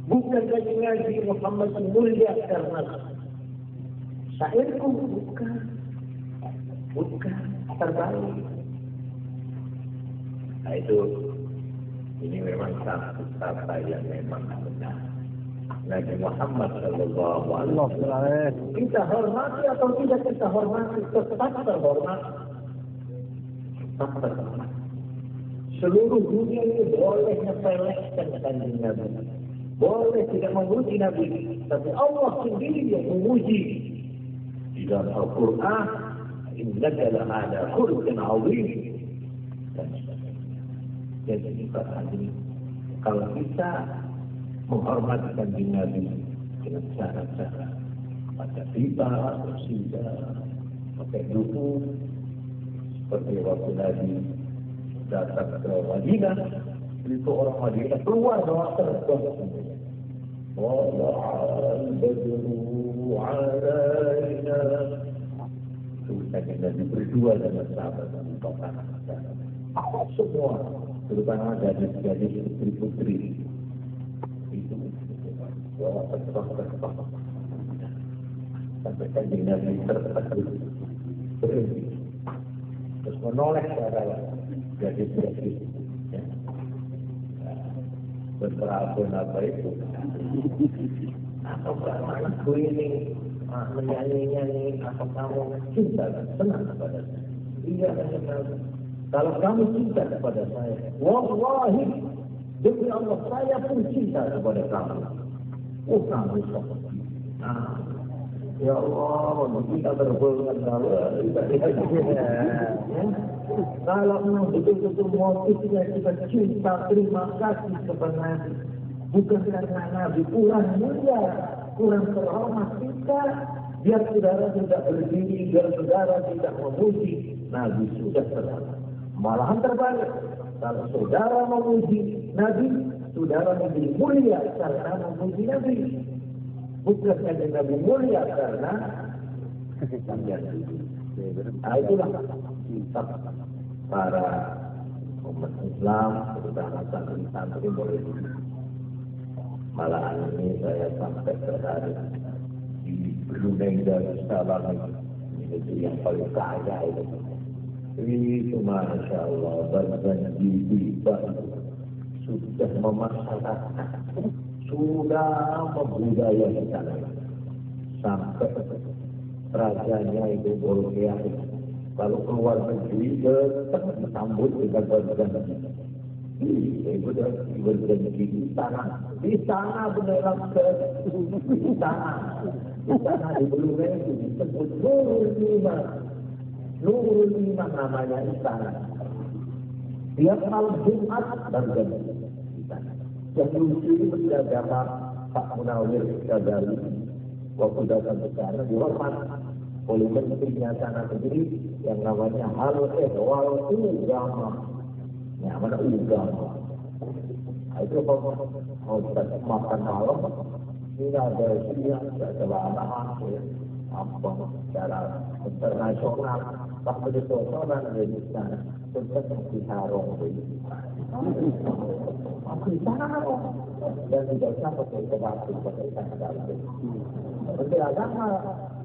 Bukan Nabi Muhammad mulia karena syairku, bukan terbaik. Nah itu, ini memang satu kata yang memang benar. Nabi Muhammad sallallahu alaihi wasallam kita hormati atau tidak kita hormati, tetap terhormat. Seluruh dunia ini boleh menyepelekan kanjeng Nabi, boleh tidak memuji Nabi, tapi Allah sendiri yang memuji di dalam Al-Quran. Innaka la'ala khuluqin 'azim. Jadi ini kalau kita menghormati kanjeng Nabi dengan cara-cara pada tiba, bersida, pakai dukun, seperti waktu Nabi datang ke Madinah, itu orang Madinah keluar bawa terbang. Wala'al badru alaina. Tulisannya Nabi berdua dengan sahabat Nabi Bakar. Semua, terutama gadis-gadis putri-putri. Itu bawa terbang. Sampai Kanjeng Nabi tertegun berhenti. Terus menoleh para gadis-gadis. Berperabot apa itu? Atau anakku ini menyanyi-nyanyi, atau kamu cinta dan senang kepada saya? Iya, kalau kamu cinta kepada saya, wallahi, demi Allah saya pun cinta kepada kamu. Oh, kamu seperti ya Allah, kita berhubungan kalau memang betul-betul motifnya kita cinta, terima kasih kepada Nabi. Bukan karena Nabi kurang mulia, kurang terhormat kita. Biar saudara tidak berdiri, biar saudara tidak memuji, Nabi sudah terhormat. Malahan terbalik. Kalau saudara memuji Nabi, saudara menjadi mulia karena memuji Nabi. Bukan saja Nabi mulia karena itulah kitab para umat Islam, terutama santri-santri boleh. Malahan ini saya sampai tertarik di Brunei Darussalam, negeri yang paling kaya itu. Itu Masya Allah, bagian bibir sudah memasyarakat, sudah membudaya di sana. Sampai rajanya itu Bolkiah, kalau keluar negeri tetap disambut dengan berjanji. Itu berjanji di sana beneran di sana di Brunei itu disebut Nurul Iman namanya istana. Tiap malam Jumat berjanji di sana. Yang lucu ini beragama Pak Munawir Ghazali. Waktu datang ke sana dihormat oleh menterinya sana sendiri yang namanya Wal Ugama. Ya, mana Ugama? Itu mau kita makan malam, ini ada siang, ada celana, apa secara internasional, tak begitu orang dari sana, tetap diharong begitu. Diharong dan tidak sampai ke waktu pada Menteri Agama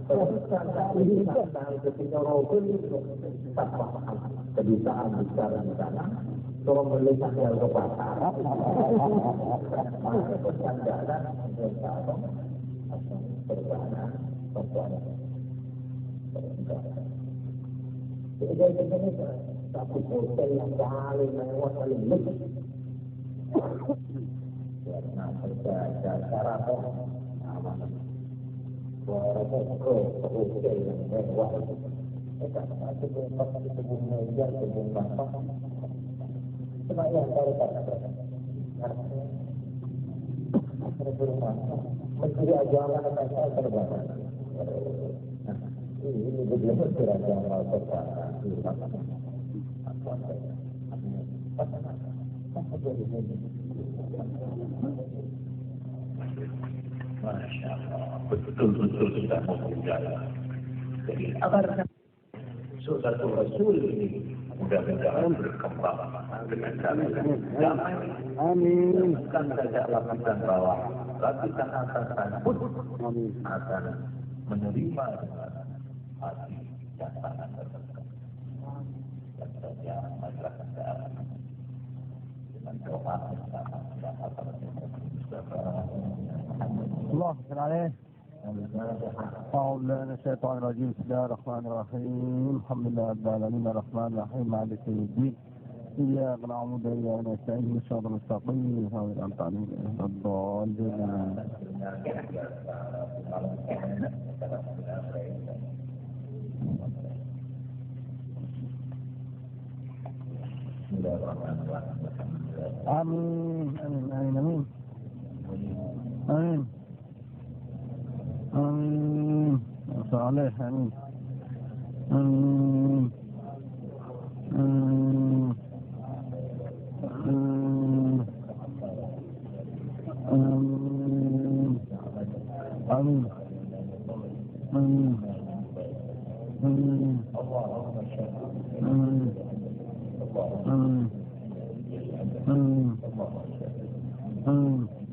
teruskan ini tentang ketika Rasul tak paham kedutaan bicara di sana, tolong melihat yang ke pasar. Maka persandaran bertarung atau perjalanan perjalanan. Jadi ini satu hotel yang paling mewah paling luas. Karena ada cara hotel yang mewah. Sebelum meja, sebelum bapak, semuanya tahu kata-kata. Menteri Agama saya terbatas. Ini begitu Menteri Agama terbatas. Masya Allah, betul-betul sudah memudahkan. Jadi agar Sunnah Rasul ini mudah-mudahan berkembang dengan cara yang damai. Amin. Bukan saja lakukan bawah, lakukan atasan pun akan menerima dengan hati yang sangat terbuka. Dan saja masyarakat dengan doa bersama Allah Taala. أعوذ بالله من الشيطان الرجيم. بسم الله الرحمن الرحيم. الحمد لله رب العالمين الرحمن الرحيم مالك يوم الدين. إياك نعبد وإياك نستعين اهدنا الصراط المستقيم صراط الأنعام الضالين. آمين آمين آمين آمين آمين آمين صالح آمين آمين آمين Amin.